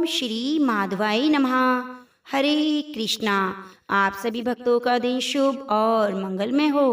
ओम श्री माधवाय नमः। हरे कृष्णा। आप सभी भक्तों का दिन शुभ और मंगलमय हो।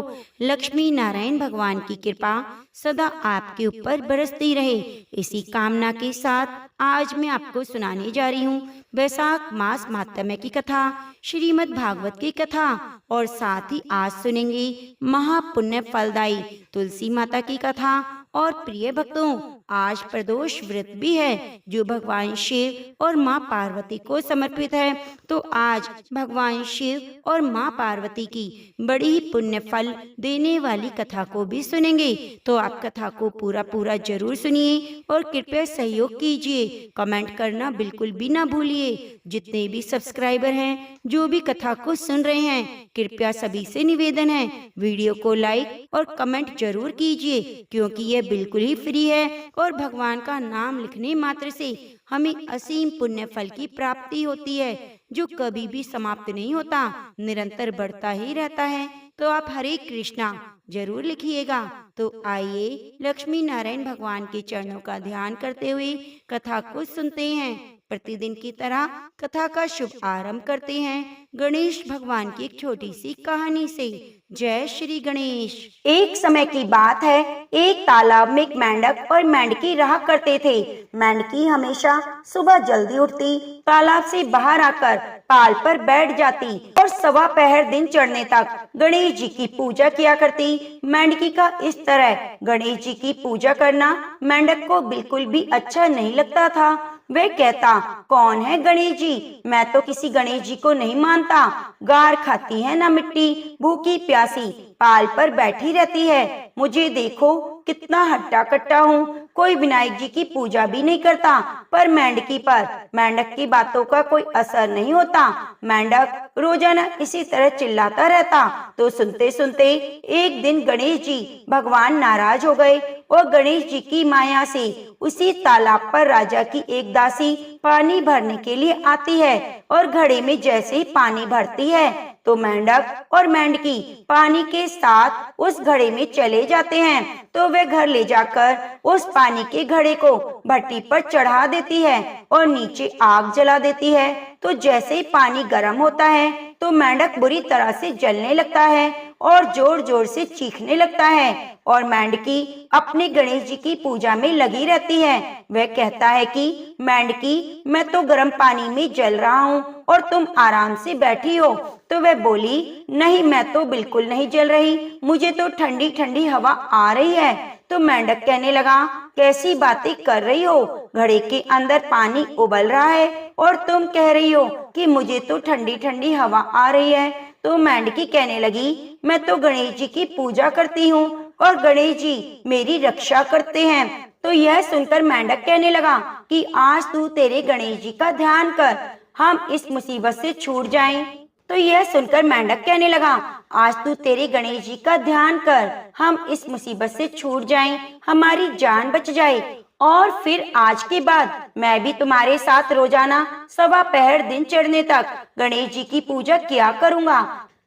लक्ष्मी नारायण भगवान की कृपा सदा आपके ऊपर बरसती रहे, इसी कामना के साथ आज मैं आपको सुनाने जा रही हूँ वैशाख मास माहात्म्य की कथा, श्रीमद् भागवत की कथा, और साथ ही आज सुनेंगे महापुण्य फलदायी तुलसी माता की कथा। और प्रिय भक्तों, आज प्रदोष व्रत भी है जो भगवान शिव और माँ पार्वती को समर्पित है। तो आज भगवान शिव और माँ पार्वती की बड़ी ही पुण्य फल देने वाली कथा को भी सुनेंगे। तो आप कथा को पूरा जरूर सुनिए और कृपया सहयोग कीजिए। कमेंट करना बिल्कुल भी ना भूलिए। जितने भी सब्सक्राइबर हैं, जो भी कथा को सुन रहे हैं, कृपया सभी से निवेदन है वीडियो को लाइक और कमेंट जरूर कीजिए, क्योंकि यह बिल्कुल ही फ्री है और भगवान का नाम लिखने मात्र से हमें असीम पुण्य फल की प्राप्ति होती है, जो कभी भी समाप्त नहीं होता, निरंतर बढ़ता ही रहता है। तो आप हरे कृष्णा जरूर लिखिएगा। तो आइए लक्ष्मी नारायण भगवान के चरणों का ध्यान करते हुए कथा को सुनते हैं। प्रतिदिन की तरह कथा का शुभ आरंभ करते हैं गणेश भगवान की एक छोटी सी कहानी से। जय श्री गणेश। एक समय की बात है, एक तालाब में एक मेंढक और मेंढकी रहा करते थे। मेंढकी हमेशा सुबह जल्दी उठती, तालाब से बाहर आकर पाल पर बैठ जाती और सवा पहर दिन चढ़ने तक गणेश जी की पूजा किया करती। मेंढकी का इस तरह गणेश जी की पूजा करना मेंढक को बिल्कुल भी अच्छा नहीं लगता था। वह कहता, कौन है गणेश जी? मैं तो किसी गणेश जी को नहीं मानता। गार खाती है ना मिट्टी, भूखी प्यासी पाल पर बैठी रहती है। मुझे देखो कितना हट्टा कट्टा हूँ, कोई विनायक जी की पूजा भी नहीं करता, पर मेंढक की बातों का कोई असर नहीं होता। मेंढक रोजाना इसी तरह चिल्लाता रहता। तो सुनते सुनते एक दिन गणेश जी भगवान नाराज हो गए और गणेश जी की माया से उसी तालाब पर राजा की एक दासी पानी भरने के लिए आती है और घड़े में जैसे ही पानी भरती है तो मेंढक और मेंढकी पानी के साथ उस घड़े में चले जाते हैं। तो वे घर ले जाकर उस पानी के घड़े को भट्टी पर चढ़ा देती है और नीचे आग जला देती है। तो जैसे ही पानी गर्म होता है तो मेंढक बुरी तरह से जलने लगता है और जोर जोर से चीखने लगता है और मेंढकी अपने गणेश जी की पूजा में लगी रहती है। वह कहता है कि मेंढकी, मैं तो गर्म पानी में जल रहा हूँ और तुम आराम से बैठी हो। तो वह बोली, नहीं, मैं तो बिल्कुल नहीं जल रही, मुझे तो ठंडी ठंडी हवा आ रही है। तो मेंढक कहने लगा, कैसी बातें कर रही हो? घड़े के अंदर पानी उबल रहा है और तुम कह रही हो कि मुझे तो ठंडी ठंडी हवा आ रही है। तो मेंढकी कहने लगी, मैं तो गणेश जी की पूजा करती हूँ और गणेश जी मेरी रक्षा करते हैं। तो यह सुनकर मेंढक कहने लगा कि आज तू तेरे गणेश जी का ध्यान कर, हम इस मुसीबत से छूट जाएं। तो यह सुनकर मेंढक कहने लगा, आज तू तेरे गणेश जी का ध्यान कर, हम इस मुसीबत से छूट जाएं, हमारी जान बच जाए, और फिर आज के बाद मैं भी तुम्हारे साथ रोजाना सवा पहर दिन चढ़ने तक गणेश जी की पूजा किया करूँगा।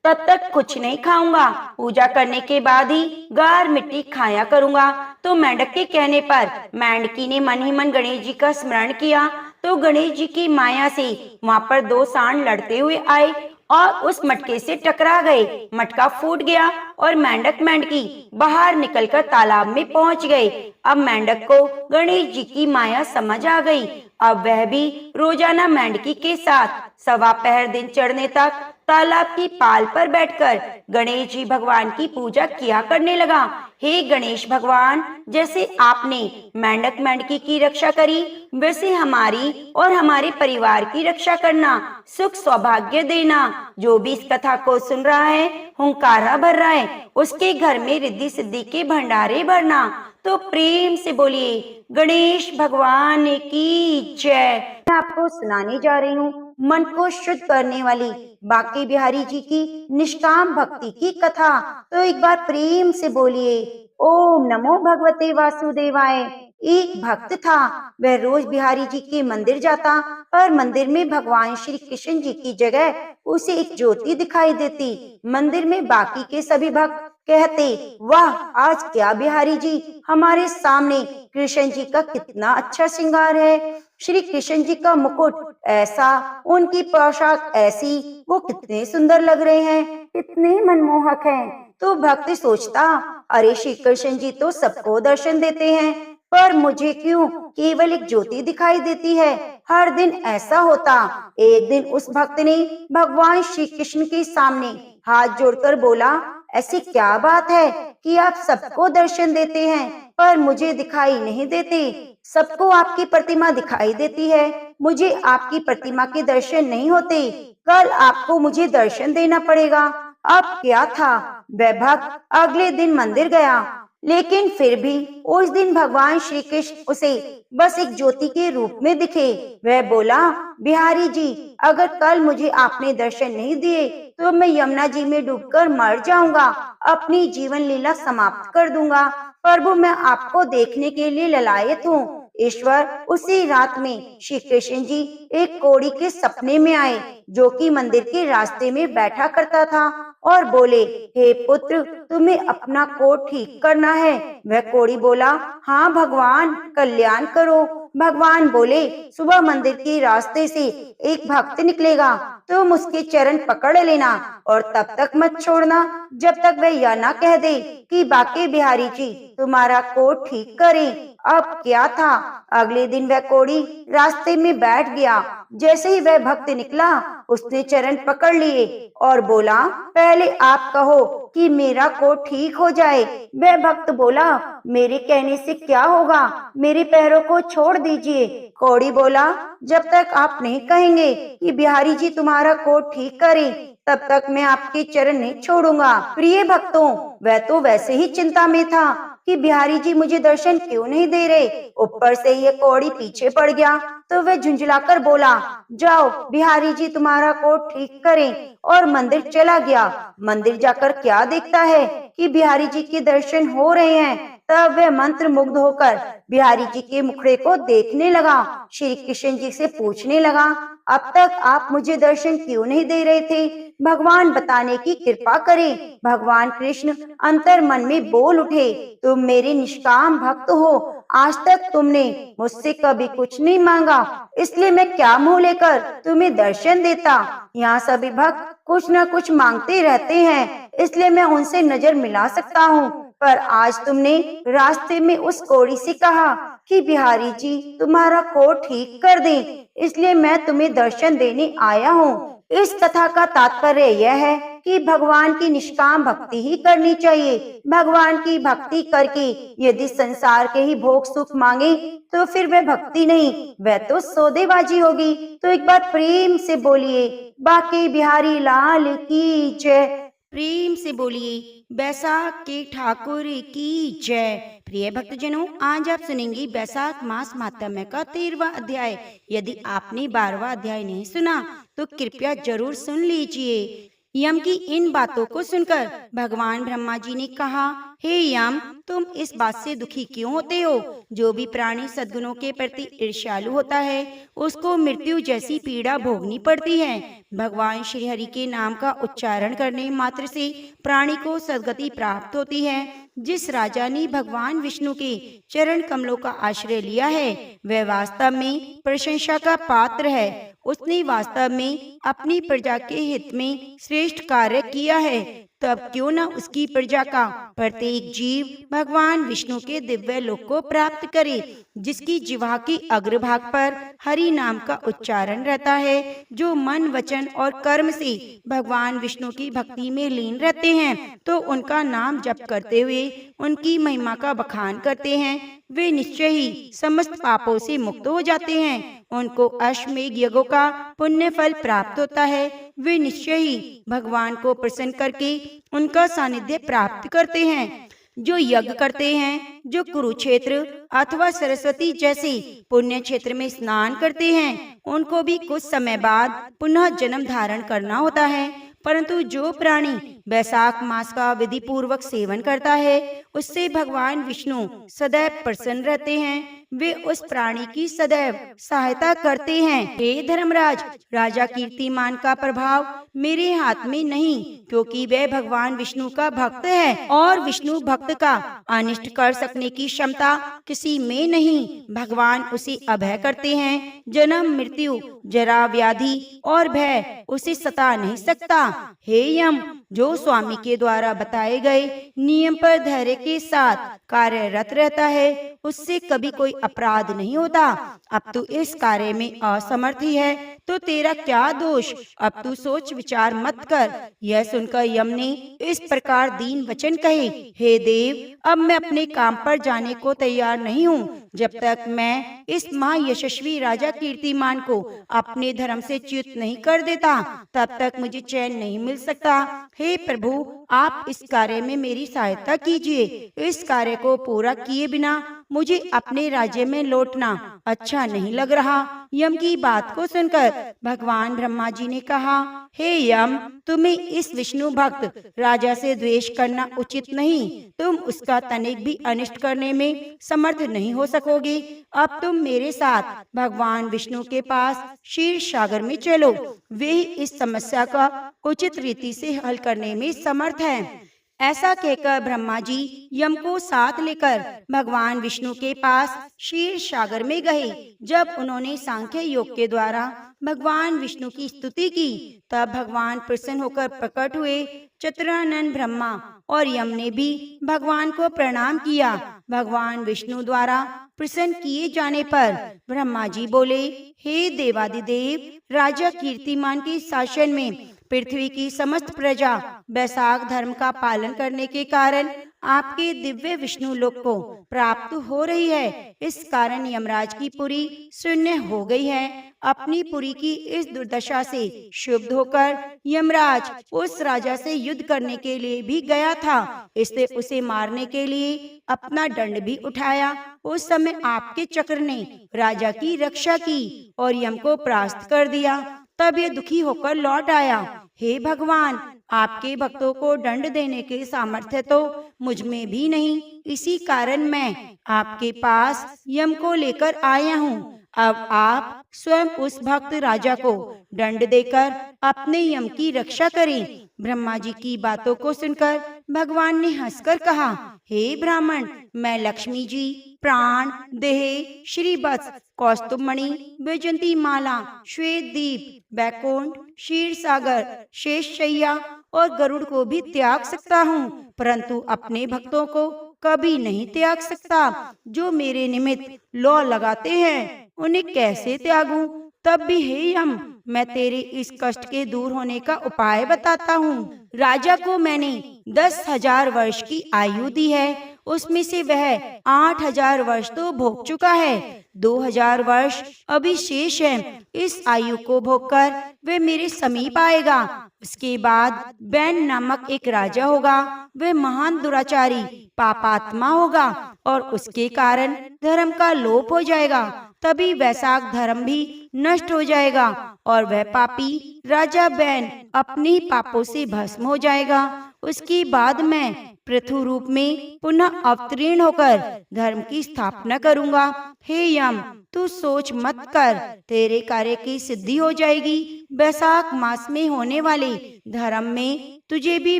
तब तक कुछ नहीं खाऊंगा, पूजा करने के बाद ही गार मिट्टी खाया करूँगा। तो मेंढक के कहने पर मेंढकी ने मन ही मन गणेश जी का स्मरण किया। तो गणेश जी की माया से वहाँ पर दो सांड लड़ते हुए आए और उस मटके से टकरा गए। मटका फूट गया और मेंढकी बाहर निकलकर तालाब में पहुंच गए। अब मेंढक को गणेश जी की माया समझ आ गई। अब वह भी रोजाना मेंढकी के साथ सवा पहर दिन चढ़ने तक तालाब की पाल पर बैठकर गणेश जी भगवान की पूजा किया करने लगा। हे गणेश भगवान, जैसे आपने मेंढकी की रक्षा करी, वैसे हमारी और हमारे परिवार की रक्षा करना, सुख सौभाग्य देना। जो भी इस कथा को सुन रहा है, हुंकारा भर रहा है, उसके घर में रिद्धि सिद्धि के भंडारे भरना। तो प्रेम से बोलिए गणेश भगवान की जय। मैं आपको सुनाने जा रही हूँ मन को शुद्ध करने वाली बांके बिहारी जी की निष्काम भक्ति की कथा। तो एक बार प्रेम से बोलिए ओम नमो भगवते वासुदेवाय। एक भक्त था, वह रोज बिहारी जी के मंदिर जाता और मंदिर में भगवान श्री कृष्ण जी की जगह उसे एक ज्योति दिखाई देती। मंदिर में बाकी के सभी भक्त कहते, वाह, आज क्या बिहारी जी, हमारे सामने कृष्ण जी का कितना अच्छा श्रृंगार है। श्री कृष्ण जी का मुकुट ऐसा, उनकी पोशाक ऐसी, वो कितने सुंदर लग रहे हैं, कितने मनमोहक हैं। तो भक्त सोचता, अरे श्री कृष्ण जी तो सबको दर्शन देते हैं, पर मुझे क्यों केवल एक ज्योति दिखाई देती है। हर दिन ऐसा होता। एक दिन उस भक्त ने भगवान श्री कृष्ण के सामने हाथ जोड़कर बोला, ऐसी क्या बात है कि आप सबको दर्शन देते हैं पर मुझे दिखाई नहीं देते। सबको आपकी प्रतिमा दिखाई देती है, मुझे आपकी प्रतिमा के दर्शन नहीं होते। कल आपको मुझे दर्शन देना पड़ेगा। अब क्या था, वह भक्त अगले दिन मंदिर गया, लेकिन फिर भी उस दिन भगवान श्री कृष्ण उसे बस एक ज्योति के रूप में दिखे। वह बोला, बिहारी जी, अगर कल मुझे आपने दर्शन नहीं दिए तो मैं यमुना जी में डूबकर मर जाऊंगा, अपनी जीवन लीला समाप्त कर दूंगा। प्रभु, मैं आपको देखने के लिए ललायत हूँ। ईश्वर, उसी रात में श्री कृष्ण जी एक कोढ़ी के सपने में आए, जो कि मंदिर के रास्ते में बैठा करता था, और बोले, हे पुत्र, तुम्हें अपना कोट ठीक करना है। वह कोढ़ी बोला, हाँ भगवान, कल्याण करो। भगवान बोले, सुबह मंदिर के रास्ते से एक भक्त निकलेगा, तुम उसके चरण पकड़ लेना और तब तक मत छोड़ना जब तक वह यह ना कह दे कि बाके बिहारी जी तुम्हारा कोट ठीक करें। अब क्या था, अगले दिन वह कोढ़ी रास्ते में बैठ गया। जैसे ही वह भक्त निकला, उसने चरण पकड़ लिए और बोला, पहले आप कहो कि मेरा कोट ठीक हो जाए। वह भक्त बोला, मेरे कहने से क्या होगा, मेरे पैरों को छोड़ दीजिए। कोढ़ी बोला, जब तक आप नहीं कहेंगे कि बिहारी जी तुम्हारा कोट ठीक करें, तब तक मैं आपके चरण नहीं छोड़ूंगा। प्रिय भक्तों, वह तो वैसे ही चिंता में था कि बिहारी जी मुझे दर्शन क्यों नहीं दे रहे। ऊपर से ये कोढ़ी पीछे पड़ गया तो वह झुंझलाकर बोला, जाओ बिहारी जी तुम्हारा कोट ठीक करें, और मंदिर चला गया। मंदिर जाकर क्या देखता है कि बिहारी जी के दर्शन हो रहे हैं। तब वह मंत्र मुग्ध होकर बिहारी जी के मुखड़े को देखने लगा। श्री कृष्ण जी से पूछने लगा, अब तक आप मुझे दर्शन क्यों नहीं दे रहे थे, भगवान बताने की कृपा करें। भगवान कृष्ण अंतर मन में बोल उठे, तुम मेरे निष्काम भक्त हो, आज तक तुमने मुझसे कभी कुछ नहीं मांगा, इसलिए मैं क्या मुंह लेकर तुम्हें दर्शन देता। यहाँ सभी भक्त कुछ न कुछ मांगते रहते हैं, इसलिए मैं उनसे नजर मिला सकता हूँ, पर आज तुमने रास्ते में उस कोढ़ी से कहा कि बिहारी जी तुम्हारा कोट ठीक कर दें, इसलिए मैं तुम्हें दर्शन देने आया हूँ। इस कथा का तात्पर्य यह है कि भगवान की निष्काम भक्ति ही करनी चाहिए। भगवान की भक्ति करके यदि संसार के ही भोग सुख मांगे तो फिर वह भक्ति नहीं, वह तो सौदेबाजी होगी। तो एक बार प्रेम से बोलिए, बाके बिहारी लाल की जय। प्रेम से बोलिए, बैसाख के ठाकुर की जय। प्रिय भक्तजनों, आज आप सुनेंगे बैसाख मास महात्म्य का 13वां अध्याय। यदि आपने 12वां अध्याय नहीं सुना तो कृपया जरूर सुन लीजिए। यम की इन बातों को सुनकर भगवान ब्रह्मा जी ने कहा, हे यम, तुम इस बात से दुखी क्यों होते हो? जो भी प्राणी सद्गुणों के प्रति ईर्ष्यालु होता है उसको मृत्यु जैसी पीड़ा भोगनी पड़ती है। भगवान श्री हरि के नाम का उच्चारण करने मात्र से प्राणी को सद्गति प्राप्त होती है। जिस राजा ने भगवान विष्णु के चरण कमलों का आश्रय लिया है वह वास्तव में प्रशंसा का पात्र है। उसने वास्तव में अपनी प्रजा के हित में श्रेष्ठ कार्य किया है। तब क्यों न उसकी प्रजा का प्रत्येक जीव भगवान विष्णु के दिव्य लोक को प्राप्त करे, जिसकी जिह्वा की अग्रभाग पर हरि नाम का उच्चारण रहता है। जो मन वचन और कर्म से भगवान विष्णु की भक्ति में लीन रहते हैं तो उनका नाम जप करते हुए उनकी महिमा का बखान करते हैं, वे निश्चय ही समस्त पापों से मुक्त हो जाते हैं। उनको अश्वमेध यज्ञों का पुण्य फल प्राप्त होता है। वे निश्चय ही भगवान को प्रसन्न करके उनका सानिध्य प्राप्त करते हैं। जो यज्ञ करते हैं, जो कुरुक्षेत्र अथवा सरस्वती जैसे पुण्य क्षेत्र में स्नान करते हैं, उनको भी कुछ समय बाद पुनः जन्म धारण करना होता है। परंतु जो प्राणी बैसाख मास का विधि पूर्वक सेवन करता है उससे भगवान विष्णु सदैव प्रसन्न रहते हैं। वे उस प्राणी की सदैव सहायता करते हैं। हे धर्मराज, राजा कीर्तिमान का प्रभाव मेरे हाथ में नहीं, क्योंकि वह भगवान विष्णु का भक्त है और विष्णु भक्त का अनिष्ट कर सकने की क्षमता किसी में नहीं। भगवान उसे अभय करते हैं। जन्म, मृत्यु, जरा, व्याधि और भय उसे सता नहीं सकता। हे यम, जो स्वामी के द्वारा बताए गए नियम पर धैर्य के साथ कार्यरत रहता है, उससे कभी कोई अपराध नहीं होता। अब तू इस कार्य में असमर्थ ही है, तो तेरा क्या दोष? अब तू सोच विचार मत कर। यह सुनकर यम ने इस प्रकार दीन वचन कहे, हे देव, अब मैं अपने काम पर जाने को तैयार नहीं हूँ। जब तक मैं इस महायशस्वी राजा कीर्तिमान को अपने धर्म से च्युत नहीं कर देता, तब तक मुझे चैन नहीं मिल सकता। हे प्रभु, आप इस कार्य में मेरी सहायता कीजिए। इस कार्य को पूरा किए बिना मुझे अपने राज्य में लौटना अच्छा नहीं लग रहा। यम की बात को सुनकर भगवान ब्रह्मा जी ने कहा, हे यम, तुम्हें इस विष्णु भक्त राजा से द्वेष करना उचित नहीं। तुम उसका तनिक भी अनिष्ट करने में समर्थ नहीं हो सकोगे। अब तुम मेरे साथ भगवान विष्णु के पास क्षीर सागर में चलो। वे ही इस समस्या का उचित रीति से हल करने में समर्थ हैं। ऐसा कहकर ब्रह्मा जी यम को साथ लेकर भगवान विष्णु के पास क्षीर सागर में गए। जब उन्होंने सांख्य योग के द्वारा भगवान विष्णु की स्तुति की, तब भगवान प्रसन्न होकर प्रकट हुए। चतुरानन ब्रह्मा और यम ने भी भगवान को प्रणाम किया। भगवान विष्णु द्वारा प्रसन्न किए जाने पर ब्रह्मा जी बोले, हे देवादिदेव, राजा कीर्तिमान के शासन में पृथ्वी की समस्त प्रजा वैशाख धर्म का पालन करने के कारण आपके दिव्य विष्णु लोक को प्राप्त हो रही है। इस कारण यमराज की पुरी शून्य हो गई है। अपनी पुरी की इस दुर्दशा से क्षुब्ध होकर यमराज उस राजा से युद्ध करने के लिए भी गया था। इससे उसे मारने के लिए अपना दंड भी उठाया। उस समय आपके चक्र ने राजा की रक्षा की और यम को परास्त कर दिया। तब ये दुखी होकर लौट आया। हे भगवान, आपके भक्तों को दंड देने के सामर्थ्य तो मुझ में भी नहीं। इसी कारण मैं आपके पास यम को लेकर आया हूँ। अब आप स्वयं उस भक्त राजा को दंड देकर अपने यम की रक्षा करें। ब्रह्मा जी की बातों को सुनकर भगवान ने हंसकर कहा, हे ब्राह्मण, मैं लक्ष्मी जी, प्राण, देह, श्रीवत्स, कौस्तुभमणि, वैजयंती माला, श्वेत दीप, बैकुंठ, क्षीर सागर, शेष शैया और गरुड़ को भी त्याग सकता हूँ, परंतु अपने भक्तों को कभी नहीं त्याग सकता। जो मेरे निमित्त लौ लगाते हैं, उन्हें कैसे त्यागूं? तब भी हे यम, मैं तेरे इस कष्ट के दूर होने का उपाय बताता हूँ। राजा को मैंने 10,000 वर्ष की आयु दी है, उसमें से वह 8,000 वर्ष तो भोग चुका है। 2,000 वर्ष अभी शेष है। इस आयु को भोगकर वह मेरे समीप आएगा। उसके बाद बैन नामक एक राजा होगा। वह महान दुराचारी पापात्मा होगा और उसके कारण धर्म का लोप हो जाएगा। तभी वैशाख धर्म भी नष्ट हो जाएगा और वह पापी राजा बैन अपने पापों से भस्म हो जाएगा। उसके बाद मैं पृथु रूप में पुनः अवतीर्ण होकर धर्म की स्थापना करूंगा। हे यम, तू सोच मत कर, तेरे कार्य की सिद्धि हो जाएगी। वैशाख मास में होने वाले धर्म में तुझे भी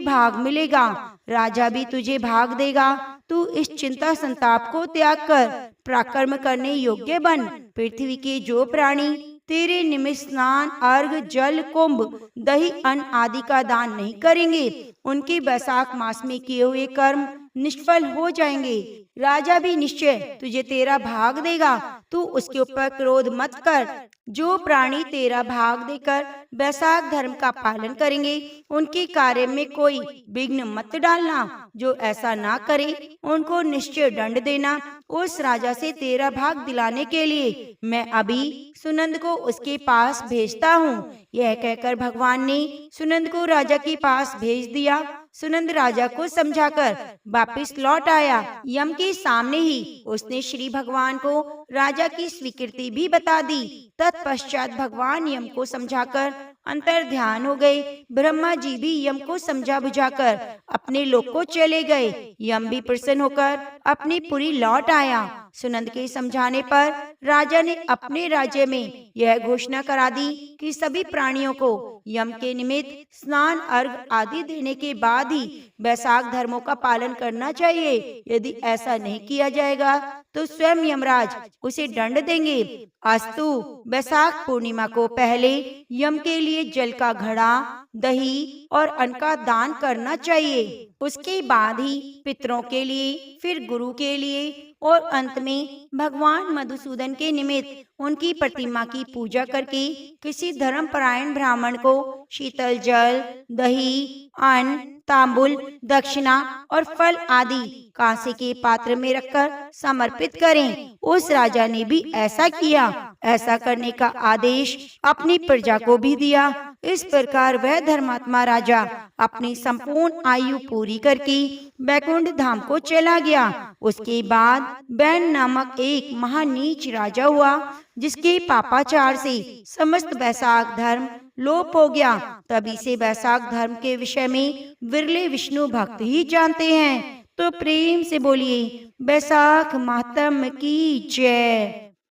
भाग मिलेगा। राजा भी तुझे भाग देगा। तू इस चिंता संताप को त्याग कर पराक्रम करने योग्य बन। पृथ्वी के जो प्राणी तेरे निमित्त स्नान, अर्घ, जल, कुंभ, दही, अन्न आदि का दान नहीं करेंगे, उनके वैशाख मास में किए हुए कर्म निष्फल हो जाएंगे। राजा भी निश्चय तुझे तेरा भाग देगा। तू उसके ऊपर क्रोध मत कर। जो प्राणी तेरा भाग देकर वैशाख धर्म का पालन करेंगे, उनके कार्य में कोई विघ्न मत डालना। जो ऐसा ना करे, उनको निश्चय दंड देना। उस राजा से तेरा भाग दिलाने के लिए मैं अभी सुनंद को उसके पास भेजता हूँ। यह कहकर भगवान ने सुनंद को राजा के पास भेज दिया। सुनंद राजा को समझाकर वापिस लौट आया। यम के सामने ही उसने श्री भगवान को राजा की स्वीकृति भी बता दी। तत्पश्चात भगवान यम को समझाकर अंतर ध्यान हो गए। ब्रह्मा जी भी यम को समझा बुझाकर अपने लोक को चले गए। यम भी प्रसन्न होकर अपनी पुरी लौट आया। सुनंद के समझाने पर राजा ने अपने राज्य में यह घोषणा करा दी कि सभी प्राणियों को यम के निमित्त स्नान, अर्घ आदि देने के बाद ही वैशाख धर्मों का पालन करना चाहिए। यदि ऐसा नहीं किया जाएगा तो स्वयं यमराज उसे दंड देंगे। अस्तु, वैशाख पूर्णिमा को पहले यम के लिए जल का घड़ा, दही और अन्न का दान करना चाहिए। उसके बाद ही पितरों के लिए, फिर गुरु के लिए और अंत में भगवान मधुसूदन के निमित्त उनकी प्रतिमा की पूजा करके किसी धर्मपरायण ब्राह्मण को शीतल जल, दही, अन्न, तांबुल, दक्षिणा और फल आदि कांसे के पात्र में रखकर समर्पित करें। उस राजा ने भी ऐसा किया। ऐसा करने का आदेश अपनी प्रजा को भी दिया। इस प्रकार वह धर्मात्मा राजा अपनी संपूर्ण आयु पूरी करके बैकुंठ धाम को चला गया। उसके बाद बैन नामक एक महानीच राजा हुआ, जिसके पापाचार से समस्त वैशाख धर्म लोप हो गया। तभी से वैशाख धर्म के विषय में विरले विष्णु भक्त ही जानते हैं। तो प्रेम से बोलिए वैशाख मातम की जय।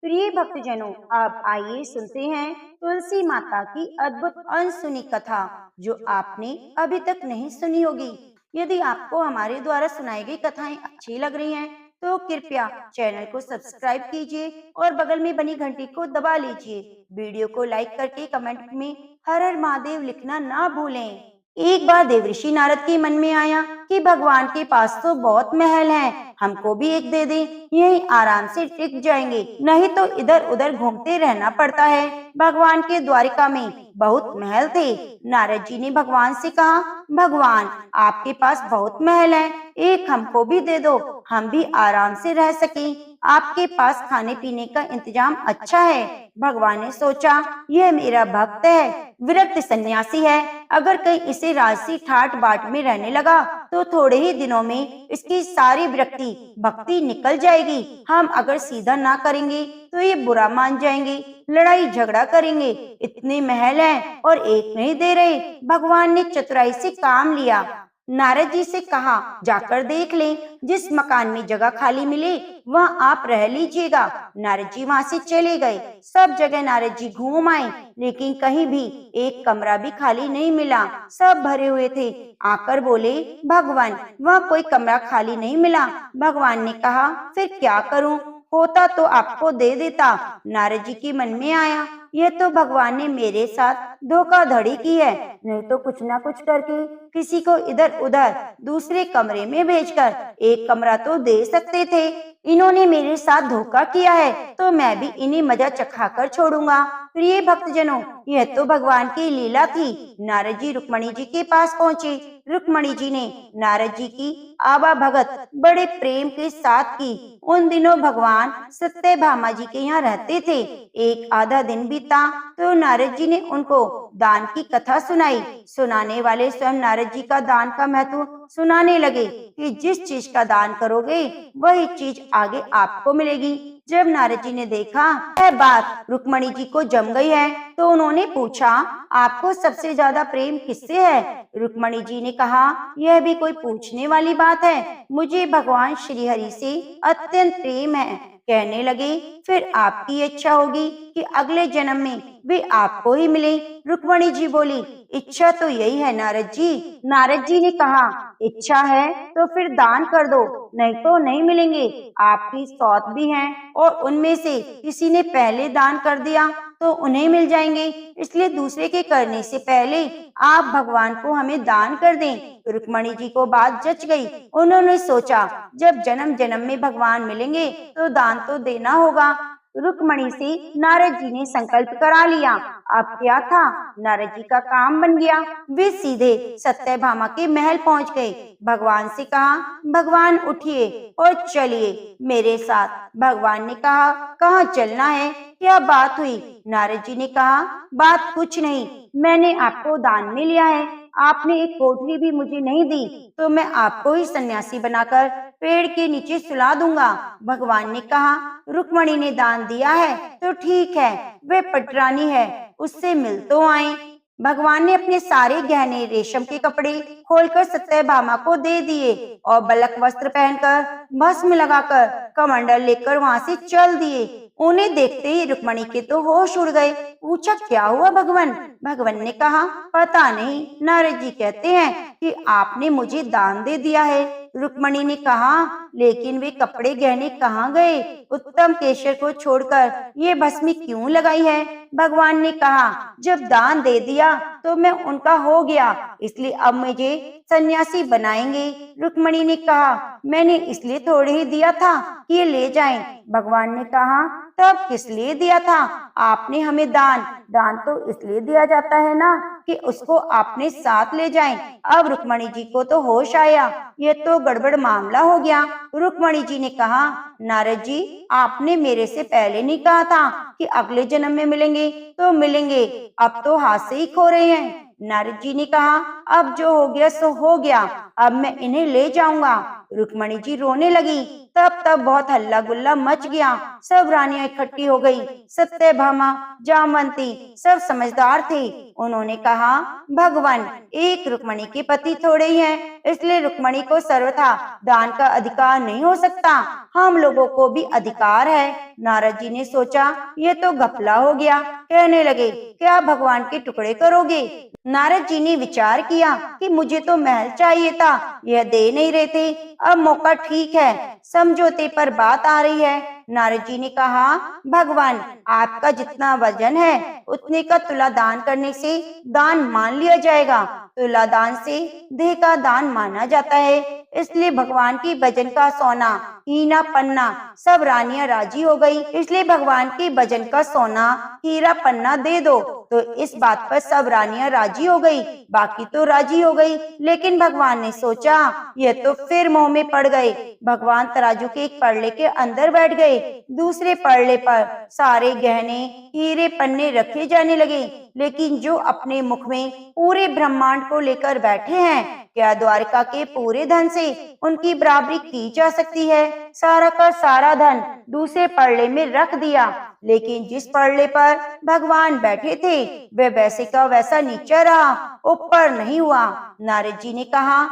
प्रिय भक्तजनों, अब आइए सुनते हैं तुलसी माता की अद्भुत अनसुनी कथा, जो आपने अभी तक नहीं सुनी होगी। यदि आपको हमारे द्वारा सुनाई गई कथाएं अच्छी लग रही हैं, तो कृपया चैनल को सब्सक्राइब कीजिए और बगल में बनी घंटी को दबा लीजिए। वीडियो को लाइक करके कमेंट में हर हर महादेव लिखना ना भूलें। एक बार देवऋषि नारद के मन में आया कि भगवान के पास तो बहुत महल हैं, हमको भी एक दे दें, यही आराम से टिक जाएंगे, नहीं तो इधर उधर घूमते रहना पड़ता है। भगवान के द्वारिका में बहुत महल थे। नारद जी ने भगवान से कहा, भगवान आपके पास बहुत महल है, एक हमको भी दे दो, हम भी आराम से रह सकें। आपके पास खाने पीने का इंतजाम अच्छा है। भगवान ने सोचा, यह मेरा भक्त है, विरक्त सन्यासी है, अगर कहीं इसे राजसी ठाट बाट में रहने लगा तो थोड़े ही दिनों में इसकी सारी विरक्ति भक्ति निकल जाएगी। हम अगर सीधा ना करेंगे तो ये बुरा मान जाएंगे, लड़ाई झगड़ा करेंगे। इतने महल हैं और एक नहीं दे रहे। भगवान ने चतुराई से काम लिया। नारद जी से कहा, जाकर देख लें, जिस मकान में जगह खाली मिले वहाँ आप रह लीजिएगा। नारद जी वहाँ से चले गए। सब जगह नारद जी घूम आए, लेकिन कहीं भी एक कमरा भी खाली नहीं मिला, सब भरे हुए थे। आकर बोले, भगवान वहाँ कोई कमरा खाली नहीं मिला। भगवान ने कहा, फिर क्या करूं, होता तो आपको दे देता। नारद जी के मन में आया, यह तो भगवान ने मेरे साथ धोखाधड़ी की है, नहीं तो कुछ ना कुछ करके किसी को इधर उधर दूसरे कमरे में भेजकर एक कमरा तो दे सकते थे। इन्होंने मेरे साथ धोखा किया है, तो मैं भी इन्हें मजा चखाकर छोड़ूंगा। प्रिय भक्तजनों, यह तो भगवान की लीला थी। नारद जी रुक्मणी जी के पास पहुँचे। रुक्मणी जी ने नारद जी की आवा भगत बड़े प्रेम के साथ की। उन दिनों भगवान सत्यभामा जी के यहाँ रहते थे। एक आधा दिन बीता तो नारद जी ने उनको दान की कथा सुनाई। सुनाने वाले स्वयं नारद जी का दान का महत्व सुनाने लगे कि जिस चीज का दान करोगे वही चीज आगे आपको मिलेगी। जब नारद जी ने देखा यह बात रुक्मणी जी को जम गई है, तो उन्होंने पूछा, आपको सबसे ज्यादा प्रेम किससे है? रुक्मणी जी ने कहा, यह भी कोई पूछने वाली बात है, मुझे भगवान श्री हरि से अत्यंत प्रेम है। कहने लगे, फिर आपकी इच्छा होगी कि अगले जन्म में वे आपको ही मिले। रुक्मणी जी बोली, इच्छा तो यही है नारद जी। नारद जी ने कहा, इच्छा है तो फिर दान कर दो, नहीं तो नहीं मिलेंगे। आपकी सौत भी हैं और उनमें से किसी ने पहले दान कर दिया तो उन्हें मिल जाएंगे, इसलिए दूसरे के करने से पहले आप भगवान को हमें दान कर दें। रुक्मणी जी को बात जच गई। उन्होंने सोचा, जब जन्म जन्म में भगवान मिलेंगे तो दान तो देना होगा। रुक्मणी से नारद जी ने संकल्प करा लिया। अब क्या था, नारद जी का काम बन गया। वे सीधे सत्यभामा के महल पहुंच गए। भगवान से कहा, भगवान उठिए और चलिए मेरे साथ। भगवान ने कहा, कहाँ चलना है, क्या बात हुई? नारद जी ने कहा, बात कुछ नहीं, मैंने आपको दान में लिया है, आपने एक कोठरी भी मुझे नहीं दी, तो मैं आपको ही सन्यासी बनाकर पेड़ के नीचे सुला दूंगा। भगवान ने कहा, रुक्मणी ने दान दिया है तो ठीक है, वह पटरानी है, उससे मिल तो आए। भगवान ने अपने सारे गहने रेशम के कपड़े खोलकर सत्यभामा को दे दिए और बलक वस्त्र पहनकर भस्म लगाकर कमंडल लेकर वहां से चल दिए। उन्हें देखते ही रुक्मणी के तो होश उड़ गए। पूछा, क्या हुआ भगवान? भगवान ने कहा, पता नहीं, नारद जी कहते हैं कि आपने मुझे दान दे दिया है। रुक्मणी ने कहा, लेकिन वे कपड़े गहने कहाँ गए? उत्तम केशर को छोड़कर ये भस्मी क्यों लगाई है? भगवान ने कहा, जब दान दे दिया तो मैं उनका हो गया, इसलिए अब मुझे सन्यासी बनाएंगे। रुक्मणी ने कहा, मैंने इसलिए थोड़े ही दिया था कि ये ले जाएं। भगवान ने कहा, तब किस लिए दिया था आपने हमें दान? दान तो इसलिए दिया जाता है ना कि उसको आपने साथ ले जाएं। अब रुक्मणी जी को तो होश आया, ये तो गड़बड़ मामला हो गया। रुक्मणी जी ने कहा, नारद जी, आपने मेरे से पहले नहीं कहा था कि अगले जन्म में मिलेंगे? तो मिलेंगे, अब तो हाथ से ही खो रहे हैं। नारद जी ने कहा, अब जो हो गया सो हो गया, अब मैं इन्हें ले जाऊंगा। रुक्मणी जी रोने लगी। तब बहुत हल्ला गुल्ला मच गया। सब रानियां इकट्ठी हो गई। सत्यभामा, जामवंती सब समझदार थे। उन्होंने कहा, भगवान, एक रुक्मणी के पति थोड़े ही हैं, इसलिए रुक्मणी को सर्वथा दान का अधिकार नहीं हो सकता। हम लोगों को भी अधिकार है। नारद जी ने सोचा, ये तो घपला हो गया। कहने लगे, क्या भगवान के टुकड़े करोगे? नारद जी ने विचार किया कि मुझे तो महल चाहिए था, यह दे नहीं रहे थे। अब मौका ठीक है, समझौते पर बात आ रही है। नारद जी ने कहा, भगवान, आपका जितना वजन है उतने का तुला दान करने से दान मान लिया जाएगा। तुला दान से देह का दान माना जाता है, इसलिए भगवान की भजन का सोना, हीरा पन्ना सब रानियां राजी हो गई। इसलिए भगवान के भजन का सोना, हीरा पन्ना दे दो। तो इस बात पर सब रानियां राजी हो गई। बाकी तो राजी हो गई, लेकिन भगवान ने सोचा, यह तो फिर मोह में पड़ गए। भगवान तराजू के एक पड़ले के अंदर बैठ गए। दूसरे पड़ले पर सारे गहने, हीरे पन्ने रखे जाने लगे। लेकिन जो अपने मुख में पूरे ब्रह्मांड को लेकर बैठे हैं, क्या द्वारिका के पूरे धन से उनकी बराबरी की जा सकती है? सारा का सारा धन दूसरे पड़ले में रख दिया, लेकिन जिस पड़ले पर भगवान बैठे थे वह वैसे का वैसा नीचे रहा, ऊपर नहीं हुआ। नारद जी ने कहा,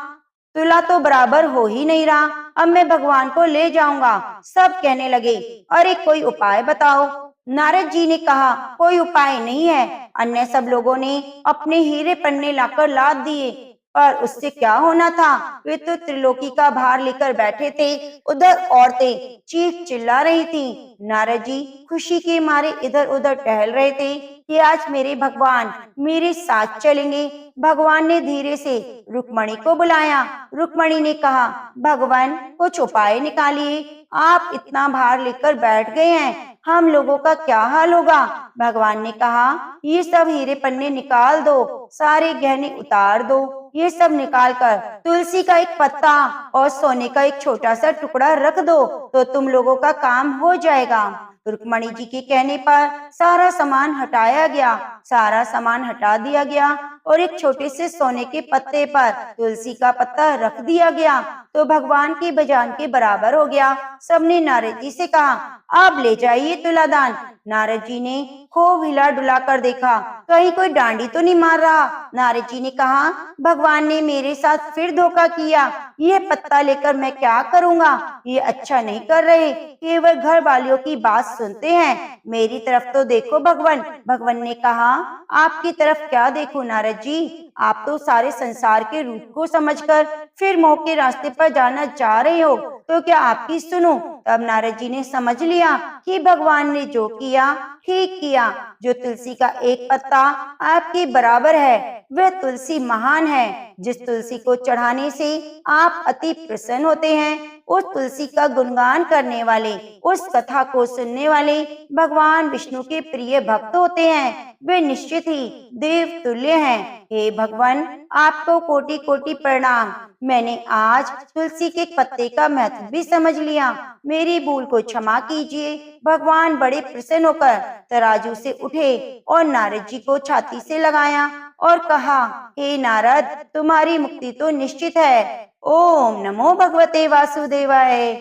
तुला तो बराबर हो ही नहीं रहा, अब मैं भगवान को ले जाऊंगा। सब कहने लगे, अरे कोई उपाय बताओ। नारद जी ने कहा, कोई उपाय नहीं है। अन्य सब लोगों ने अपने हीरे पन्ने लाकर लाद दिए, पर उससे क्या होना था? वे तो त्रिलोकी का भार लेकर बैठे थे। उधर औरतें चीख चिल्ला रही थी। नारद जी खुशी के मारे इधर उधर टहल रहे थे कि आज मेरे भगवान मेरे साथ चलेंगे। भगवान ने धीरे से रुक्मणी को बुलाया। रुक्मणी ने कहा, भगवान, कुछ उपाय निकालिए, आप इतना भार लेकर बैठ गए हैं, हम लोगों का क्या हाल होगा? भगवान ने कहा, ये सब हीरे पन्ने निकाल दो, सारे गहने उतार दो। ये सब निकाल कर तुलसी का एक पत्ता और सोने का एक छोटा सा टुकड़ा रख दो, तो तुम लोगों का काम हो जाएगा। रुक्मणी जी के कहने पर सारा सामान हटाया गया। सारा सामान हटा दिया गया और एक छोटे से सोने के पत्ते पर तुलसी का पत्ता रख दिया गया, तो भगवान की बजान के बराबर हो गया। सबने नारद जी से कहा, अब ले जाइए तुलादान। नारद जी ने खूब हिला डुला कर देखा, कहीं कोई डांडी तो नहीं मार रहा। नारद जी ने कहा, भगवान ने मेरे साथ फिर धोखा किया, यह पत्ता लेकर मैं क्या करूँगा? ये अच्छा नहीं कर रहे, केवल घर वालियों की बात सुनते हैं, मेरी तरफ तो देखो भगवान। भगवान ने कहा, आपकी तरफ क्या देखो नारद जी, आप तो सारे संसार के रूप को समझकर फिर मोह के रास्ते पर जाना चाह रहे हो, तो क्या आपकी सुनो? तब नारद जी ने समझ लिया कि भगवान ने जो किया ठीक किया। जो तुलसी का एक पत्ता आपके बराबर है, वह तुलसी महान है। जिस तुलसी को चढ़ाने से आप अति प्रसन्न होते हैं, उस तुलसी का गुणगान करने वाले, उस कथा को सुनने वाले भगवान विष्णु के प्रिय भक्त होते हैं। वे निश्चित ही देव तुल्य हैं। हे भगवान, आपको कोटि कोटि प्रणाम। मैंने आज तुलसी के पत्ते का महत्व भी समझ लिया, मेरी भूल को क्षमा कीजिए। भगवान बड़े प्रसन्न होकर तराजू से उठे और नारद जी को छाती से लगाया और कहा, हे नारद, तुम्हारी मुक्ति तो निश्चित है। ओम नमो भगवते वासुदेवाय।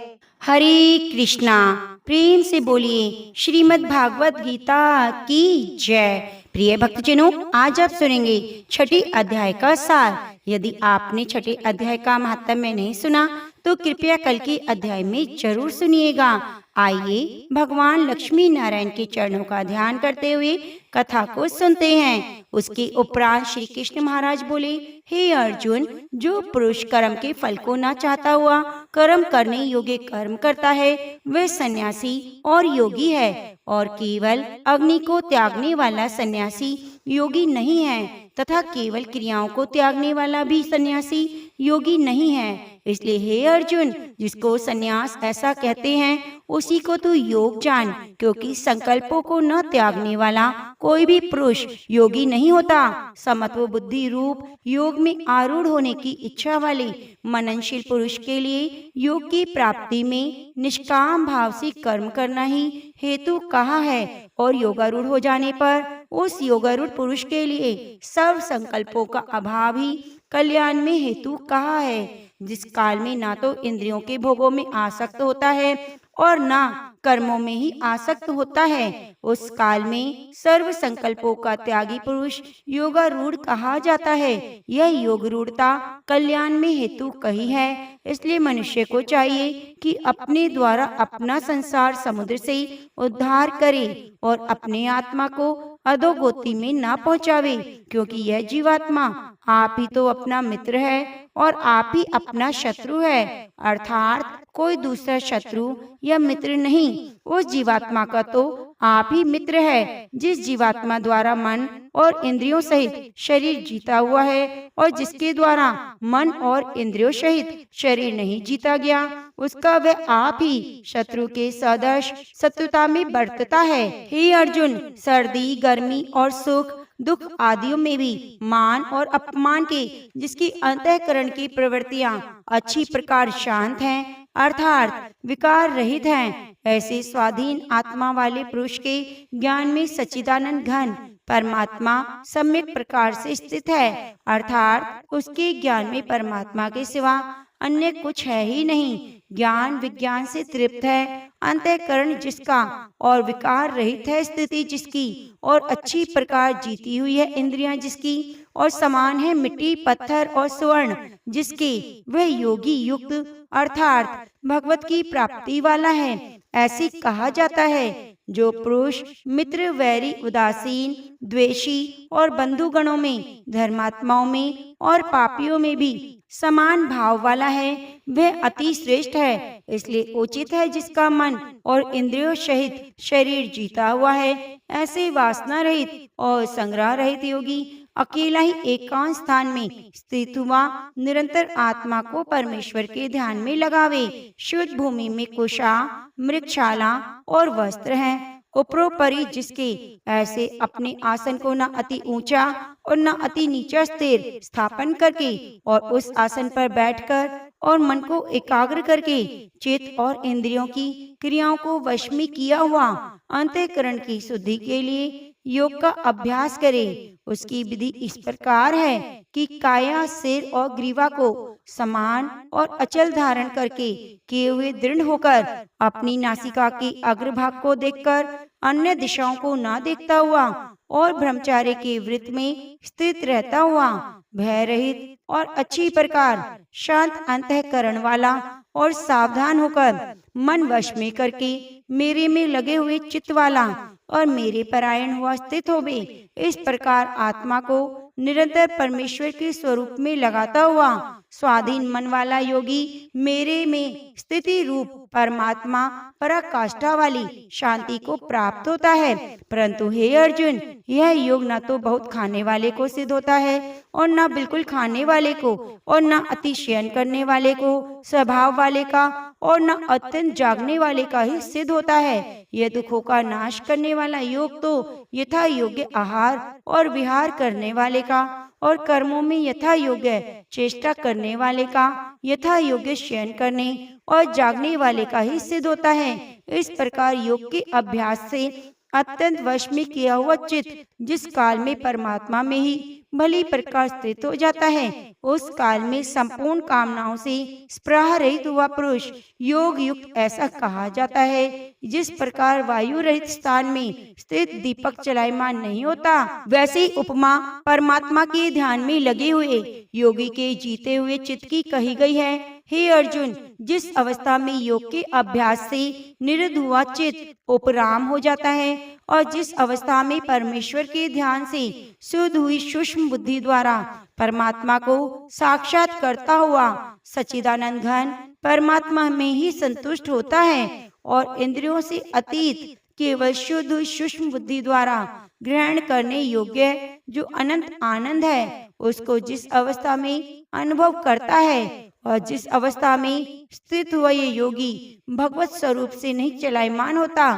हरे कृष्णा। प्रेम से बोलिए श्रीमद् भागवत गीता की जय। प्रिय भक्तजनों, आज आप सुनेंगे छठी अध्याय का सार। यदि आपने छठे अध्याय का महात्म्य नहीं सुना तो कृपया कल के अध्याय में जरूर सुनिएगा। आइए भगवान लक्ष्मी नारायण के चरणों का ध्यान करते हुए कथा को सुनते हैं। उसके उपरांत श्री कृष्ण महाराज बोले, हे अर्जुन, जो पुरुष कर्म के फल को न चाहता हुआ कर्म करने योग्य कर्म करता है वह सन्यासी और योगी है, और केवल अग्नि को त्यागने वाला सन्यासी योगी नहीं है तथा केवल क्रियाओं को त्यागने वाला भी सन्यासी योगी नहीं है। इसलिए हे अर्जुन, जिसको सन्यास ऐसा कहते हैं उसी को तू योग जान, क्योंकि संकल्पों को न त्यागने वाला कोई भी पुरुष योगी नहीं होता। समत्व बुद्धि रूप योग में आरूढ़ होने की इच्छा वाले मननशील पुरुष के लिए योग की प्राप्ति में निष्काम भाव से कर्म करना ही हेतु कहा है, और योगारूढ़ हो जाने पर उस योगारूढ़ पुरुष के लिए सर्व संकल्पों का अभाव ही कल्याण में हेतु कहा है। जिस काल में ना तो इंद्रियों के भोगों में आसक्त होता है और ना कर्मों में ही आसक्त होता है, उस काल में सर्व संकल्पों का त्यागी पुरुष योगारूढ़ कहा जाता है। यह योगरूढ़ता कल्याण में हेतु कही है। इसलिए मनुष्य को चाहिए कि अपने द्वारा अपना संसार समुद्र से उद्धार करे और अपने आत्मा को अधोगति में ना पहुँचावे, क्योंकि यह जीवात्मा आप ही तो अपना मित्र है और आप ही अपना शत्रु है। अर्थात कोई दूसरा शत्रु या मित्र नहीं, उस जीवात्मा का तो आप ही मित्र है। जिस जीवात्मा द्वारा मन और इंद्रियों सहित शरीर जीता हुआ है और जिसके द्वारा मन और इंद्रियों सहित शरीर नहीं जीता गया, उसका वह आप ही शत्रु के सदृश शत्रुता में बरतता है। हे अर्जुन, सर्दी गर्मी और सुख दुख आदियों में भी मान और अपमान के जिसकी अंतःकरण की प्रवृत्तियां अच्छी प्रकार शांत हैं, अर्थात विकार रहित हैं, ऐसे स्वाधीन आत्मा वाले पुरुष के ज्ञान में सच्चिदानंद घन परमात्मा सम्यक प्रकार से स्थित है। अर्थात उसके ज्ञान में परमात्मा के सिवा अन्य कुछ है ही नहीं। ज्ञान विज्ञान से तृप्त है, अंतःकरण जिसका और विकार रहित है स्थिति जिसकी, और अच्छी प्रकार जीती हुई है इंद्रियां जिसकी, और समान है मिट्टी पत्थर और स्वर्ण जिसके, वह योगी युक्त अर्थात भगवत की प्राप्ति वाला है। ऐसी कहा जाता है। जो पुरुष मित्र वैरी उदासीन द्वेषी और बंधुगणों में धर्मात्माओं में और पापियों में भी समान भाव वाला है वह अति श्रेष्ठ है। इसलिए उचित है जिसका मन और इंद्रियों सहित शरीर जीता हुआ है, ऐसे वासना रहित और संग्रह रहित योगी अकेला ही एकांत स्थान में स्थित हुआ निरंतर आत्मा को परमेश्वर के ध्यान में लगावे। शुद्ध भूमि में कुशा मृगशाला और वस्त्र हैं, उपरोपरि जिसके ऐसे अपने आसन को न अति ऊंचा और न अति नीचा स्थिर स्थापन करके और उस आसन पर बैठकर और मन को एकाग्र करके चित्त और इंद्रियों की क्रियाओं को वश में किया हुआ अंतःकरण की शुद्धि के लिए योग का अभ्यास करे। उसकी विधि इस प्रकार है कि काया सिर और ग्रीवा को समान और अचल धारण करके किए हुए दृढ़ होकर अपनी नासिका के अग्रभाग को देखकर अन्य दिशाओं को ना देखता हुआ और ब्रह्मचार्य के वृत्त में स्थित रहता हुआ भय रहित और अच्छी प्रकार शांत अंतःकरण वाला और सावधान होकर मन वश में करके मेरे में लगे हुए चित्त वाला और मेरे परायण हुआ स्थित होवे। इस प्रकार आत्मा को निरंतर परमेश्वर के स्वरूप में लगाता हुआ स्वाधीन मन वाला योगी मेरे में स्थिति रूप परमात्मा पराकाष्ठा वाली शांति को प्राप्त होता है। परंतु हे अर्जुन, यह योग न तो बहुत खाने वाले को सिद्ध होता है और न बिल्कुल खाने वाले को, और न अतिशयन करने वाले को स्वभाव वाले का, और न अत्यंत जागने वाले का ही सिद्ध होता है। यह दुखों का नाश करने वाला योग तो यथा योग्य आहार और विहार करने वाले का, और कर्मों में यथा योग्य चेष्टा करने वाले का, यथा योग्य शयन करने और जागने वाले का ही सिद्ध होता है। इस प्रकार योग के अभ्यास से अत्यंत वश में किया हुआ चित्त जिस काल में परमात्मा में ही भली प्रकार स्थित हो जाता है। उस काल में संपूर्ण कामनाओं से स्पृह रहित हुआ पुरुष योग युक्त ऐसा कहा जाता है। जिस प्रकार वायु रहित स्थान में स्थित दीपक चलायमान नहीं होता, वैसे ही उपमा परमात्मा के ध्यान में लगे हुए योगी के जीते हुए चित्त की कही गई है। हे अर्जुन, जिस अवस्था में योग के अभ्यास से निरुद्ध हुआ चित्त उपराम हो जाता है और जिस अवस्था में परमेश्वर के ध्यान से शुद्ध हुई सूक्ष्म बुद्धि द्वारा परमात्मा को साक्षात करता हुआ सच्चिदानंद घन परमात्मा में ही संतुष्ट होता है और इंद्रियों से अतीत केवल शुद्ध हुई सूक्ष्म बुद्धि द्वारा ग्रहण करने योग्य जो अनंत आनंद है, उसको जिस अवस्था में अनुभव करता है और जिस अवस्था में स्थित हुआ ये योगी भगवत स्वरूप से नहीं चलायमान होता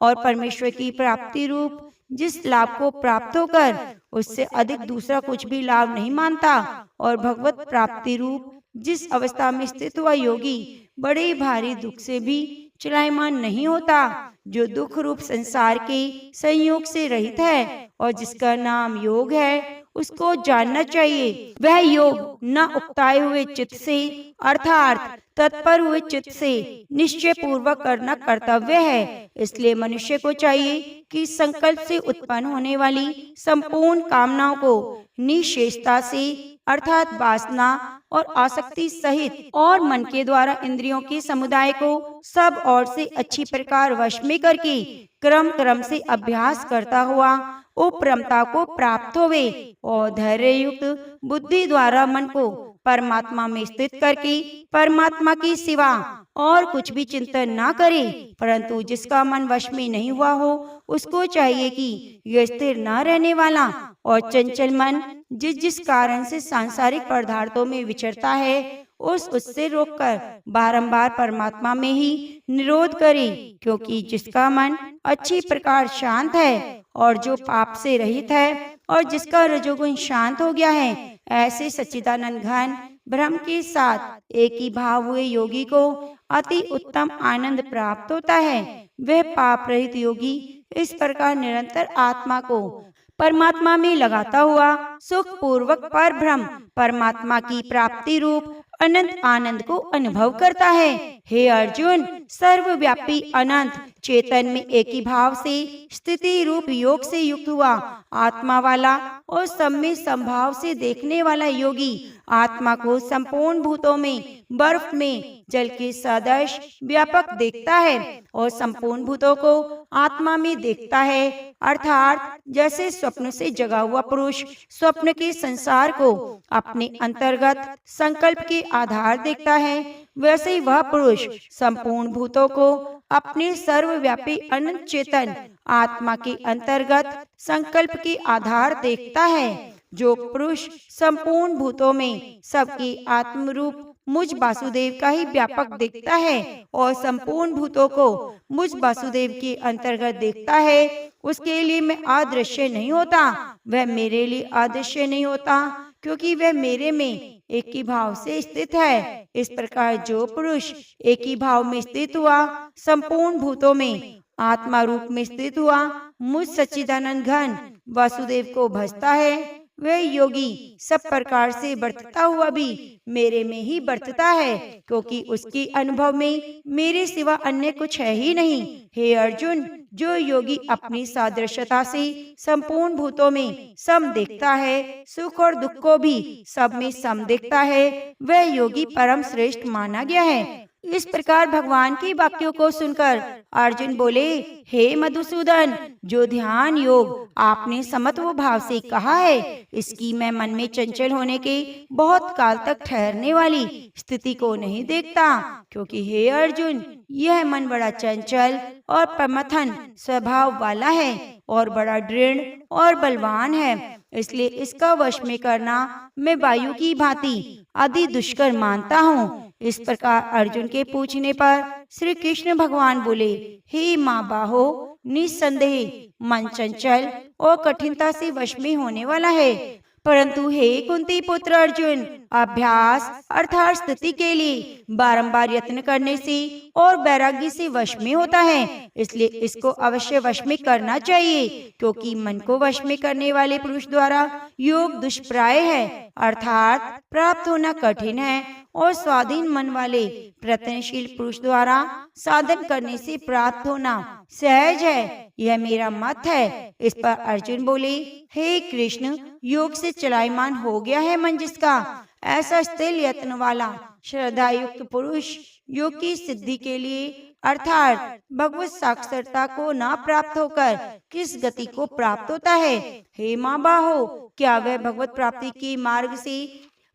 और परमेश्वर की प्राप्ति रूप जिस लाभ को प्राप्त होकर उससे अधिक दूसरा कुछ भी लाभ नहीं मानता और भगवत प्राप्ति रूप जिस अवस्था में स्थित हुआ योगी बड़े भारी दुख से भी चलायमान नहीं होता, जो दुख रूप संसार के संयोग से रहित है और जिसका नाम योग है, उसको जानना चाहिए। वह योग न उकताए हुए चित्त से अर्थात तत्पर हुए चित्त से निश्चय पूर्वक करना कर्तव्य है। इसलिए मनुष्य को चाहिए कि संकल्प से उत्पन्न होने वाली संपूर्ण कामनाओं को निशेषता से अर्थात वासना और आसक्ति सहित और मन के द्वारा इंद्रियों के समुदाय को सब ओर से अच्छी प्रकार वश में करके क्रम क्रम से अभ्यास करता हुआ उपरमता को प्राप्त होवे और धैर्य युक्त बुद्धि द्वारा मन को परमात्मा में स्थित करके परमात्मा की सिवा और कुछ भी चिंतन ना करे। परंतु जिसका मन वश में नहीं हुआ हो, उसको चाहिए कि यह स्थिर न रहने वाला और चंचल मन जिस कारण से सांसारिक पदार्थों में विचरता है, उससे रोककर बारंबार परमात्मा में ही निरोध करे। क्योंकि जिसका मन अच्छी प्रकार शांत है और जो पाप से रहित है और जिसका रजोगुण शांत हो गया है, ऐसे सच्चिदानंद घन ब्रह्म के साथ एक ही भाव हुए योगी को अति उत्तम आनंद प्राप्त होता है। वह पाप रहित योगी इस प्रकार निरंतर आत्मा को परमात्मा में लगाता हुआ सुख पूर्वक पर ब्रह्म परमात्मा की प्राप्ति रूप अनंत आनंद को अनुभव करता है। हे अर्जुन, सर्वव्यापी अनंत चेतन में एक ही भाव से स्थिति रूप योग से युक्त हुआ आत्मा वाला और सब में संभाव से देखने वाला योगी आत्मा को संपूर्ण भूतों में बर्फ में जल के सदृश व्यापक देखता है और संपूर्ण भूतों को आत्मा में देखता है। अर्थात जैसे स्वप्न से जगा हुआ पुरुष स्वप्न के संसार को अपने अंतर्गत संकल्प के आधार देखता है, वैसे ही वह पुरुष संपूर्ण भूतों को अपने सर्वव्यापी अनंत चेतन आत्मा के अंतर्गत संकल्प के आधार देखता है। जो पुरुष संपूर्ण भूतों में सबके आत्मरूप मुझ वासुदेव का ही व्यापक देखता है और संपूर्ण भूतों को मुझ वासुदेव के अंतर्गत देखता है, उसके लिए मैं अदृश्य नहीं होता, वह मेरे लिए अदृश्य नहीं होता, क्योंकि वह मेरे में एक ही भाव से स्थित है। इस प्रकार जो पुरुष एक ही भाव में स्थित हुआ संपूर्ण भूतों में आत्मा रूप में स्थित हुआ मुझ सच्चिदानंद घन वासुदेव को भजता है, वह योगी सब प्रकार से बरतता हुआ भी मेरे में ही बरतता है, क्योंकि उसके अनुभव में मेरे सिवा अन्य कुछ है ही नहीं। हे अर्जुन, जो योगी अपनी सादृश्यता से संपूर्ण भूतों में सम देखता है, सुख और दुख को भी सब में सम देखता है, वह योगी परम श्रेष्ठ माना गया है। इस प्रकार भगवान के वाक्यों को सुनकर अर्जुन बोले, हे मधुसूदन, जो ध्यान योग आपने समत्व भाव से कहा है, इसकी मैं मन में चंचल होने के बहुत काल तक ठहरने वाली स्थिति को नहीं देखता, क्योंकि हे अर्जुन, यह मन बड़ा चंचल और प्रमथन स्वभाव वाला है और बड़ा दृढ़ और बलवान है। इसलिए इसका वश में करना मैं वायु की भांति अति दुष्कर मानता हूँ। इस प्रकार अर्जुन के पूछने पर श्री कृष्ण भगवान बोले, हे महाबाहो, निस्संदेह मन चंचल और कठिनता से वश में होने वाला है, परंतु हे कुंती पुत्र अर्जुन, अभ्यास अर्थात स्थिति के लिए बारंबार यत्न करने से और वैराग्य से वश में होता है। इसलिए इसको अवश्य वश में करना चाहिए, क्योंकि मन को वश में करने वाले पुरुष द्वारा योग दुष्प्राय है, अर्थात प्राप्त होना कठिन है, और स्वाधीन मन वाले प्रयत्नशील पुरुष द्वारा साधन करने से प्राप्त होना सहज है। यह मेरा मत है। इस पर अर्जुन बोले, हे कृष्ण, योग से चलायमान हो गया है मन जिसका, ऐसा स्थिर यत्न वाला श्रद्धा युक्त पुरुष योग की सिद्धि के लिए अर्थात भगवत साक्षरता को न प्राप्त होकर किस गति को प्राप्त होता है? हे माँ बाहो, क्या वह भगवत प्राप्ति के मार्ग से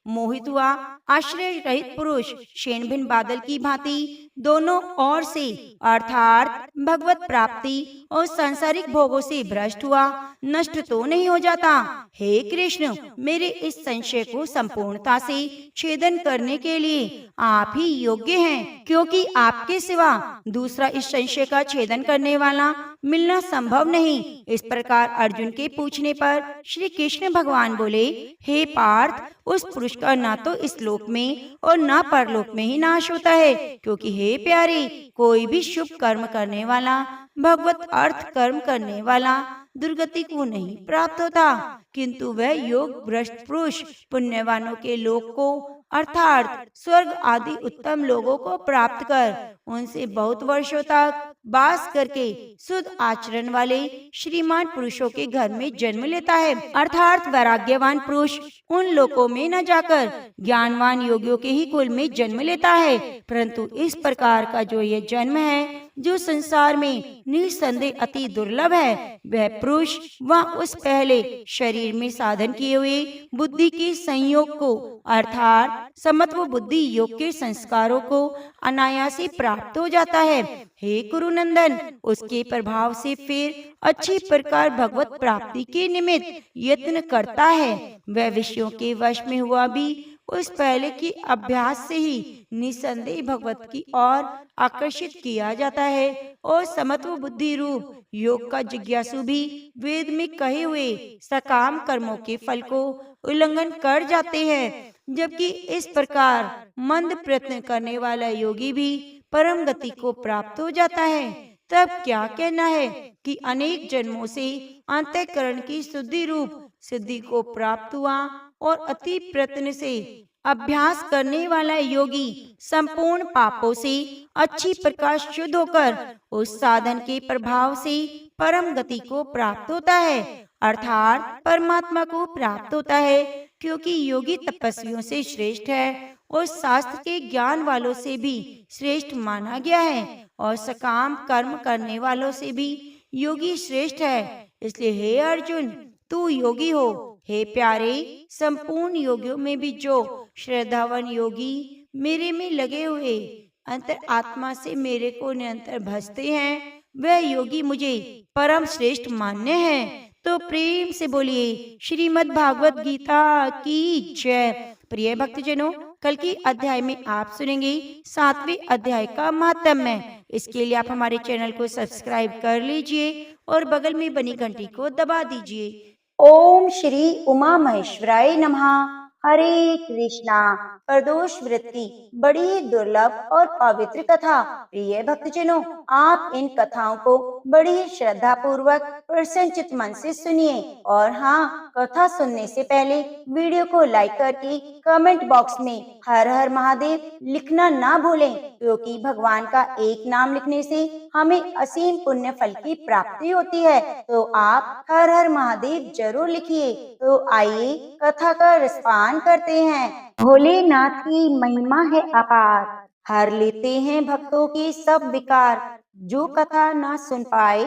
मोहित हुआ आश्रय रहित पुरुष शेन भिन बादल की भांति दोनों ओर से अर्थात भगवत प्राप्ति और सांसारिक भोगों से भ्रष्ट हुआ नष्ट तो नहीं हो जाता? हे कृष्ण, मेरे इस संशय को संपूर्णता से छेदन करने के लिए आप ही योग्य हैं, क्योंकि आपके सिवा दूसरा इस संशय का छेदन करने वाला मिलना संभव नहीं। इस प्रकार अर्जुन के पूछने पर श्री कृष्ण भगवान बोले, हे पार्थ, उस पुरुष का ना तो इस लोक में और ना परलोक में ही नाश होता है, क्योंकि हे प्यारे, कोई भी शुभ कर्म करने वाला, भगवत अर्थ कर्म करने वाला दुर्गति को नहीं प्राप्त होता, किंतु वह योग भ्रष्ट पुरुष पुण्यवानों के लोक को अर्थात स्वर्ग आदि उत्तम लोगों को प्राप्त कर उनसे बहुत वर्षों तक वास करके शुद्ध आचरण वाले श्रीमान पुरुषों के घर में जन्म लेता है, अर्थात वैराग्यवान पुरुष उन लोकों में न जाकर ज्ञानवान योगियों के ही कुल में जन्म लेता है। परंतु इस प्रकार का जो ये जन्म है, जो संसार में निसंदेह अति दुर्लभ है, वह पुरुष वह उस पहले शरीर में साधन किए हुए बुद्धि के संयोग को अर्थात समत्व बुद्धि योग के संस्कारों को अनायास ही प्राप्त हो जाता है। हे कुरुनंदन, उसके प्रभाव से फिर अच्छी प्रकार भगवत प्राप्ति के निमित्त यत्न करता है। वह विषयों के वश में हुआ भी उस पहले के अभ्यास से ही निसंदेह भगवत की ओर आकर्षित किया जाता है, और समत्व बुद्धि रूप योग का जिज्ञासु भी वेद में कहे हुए सकाम कर्मों के फल को उल्लंघन कर जाते हैं। जबकि इस प्रकार मंद प्रयत्न करने वाला योगी भी परम गति को प्राप्त हो जाता है। तब क्या कहना है कि अनेक जन्मों से अंतःकरण की शुद्धि रूप सिद्धि को प्राप्त हुआ, और अति प्रयत्न से अभ्यास करने वाला योगी संपूर्ण पापों से अच्छी प्रकार शुद्ध होकर उस साधन के प्रभाव से परम गति को प्राप्त होता है, अर्थात परमात्मा को प्राप्त होता है। क्योंकि योगी तपस्वियों से श्रेष्ठ है और शास्त्र के ज्ञान वालों से भी श्रेष्ठ माना गया है, और सकाम कर्म करने वालों से भी योगी श्रेष्ठ है। इसलिए हे अर्जुन, तू योगी हो। हे प्यारे, संपूर्ण योगियों में भी जो श्रद्धावान योगी मेरे में लगे हुए अंतर आत्मा से मेरे को निरंतर भजते हैं, वह योगी मुझे परम श्रेष्ठ मान्य है। तो प्रेम से बोलिए श्रीमद् भागवत गीता की जय। प्रिय भक्तजनों, कल की अध्याय में आप सुनेंगे 7वें अध्याय का महात्म्य। इसके लिए आप हमारे चैनल को सब्सक्राइब कर लीजिए और बगल में बनी घंटी को दबा दीजिए। ओम श्री उमा महेश्वराय नमः। हरे कृष्णा। प्रदोष वृत्ति बड़ी ही दुर्लभ और पवित्र कथा। प्रिय भक्तजनों, आप इन कथाओं को बड़ी ही श्रद्धा पूर्वक प्रसन्नचित मन से सुनिए, और हाँ, कथा सुनने से पहले वीडियो को लाइक करके कमेंट बॉक्स में हर हर महादेव लिखना ना भूलें, क्योंकि भगवान का एक नाम लिखने से हमें असीम पुण्य फल की प्राप्ति होती है। तो आप हर हर महादेव जरूर लिखिए। तो आइए कथा का रसपान करते हैं। भोलेनाथ की महिमा है अपार, हर लेते हैं भक्तों के सब विकार। जो कथा ना सुन पाए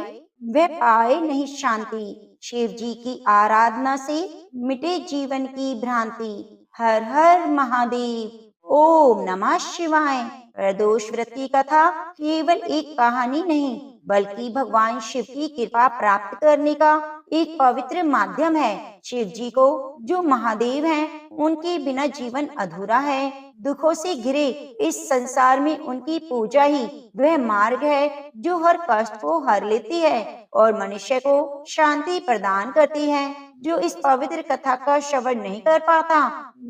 वह पाए नहीं शांति, शिव जी की आराधना से मिटे जीवन की भ्रांति। हर हर महादेव। ओम नमः शिवाय। प्रदोष व्रती कथा केवल एक कहानी नहीं, बल्कि भगवान शिव की कृपा प्राप्त करने का एक पवित्र माध्यम है। शिव जी को जो महादेव हैं, उनके बिना जीवन अधूरा है। दुखों से घिरे इस संसार में उनकी पूजा ही वह मार्ग है जो हर कष्ट को हर लेती है और मनुष्य को शांति प्रदान करती है। जो इस पवित्र कथा का श्रवण नहीं कर पाता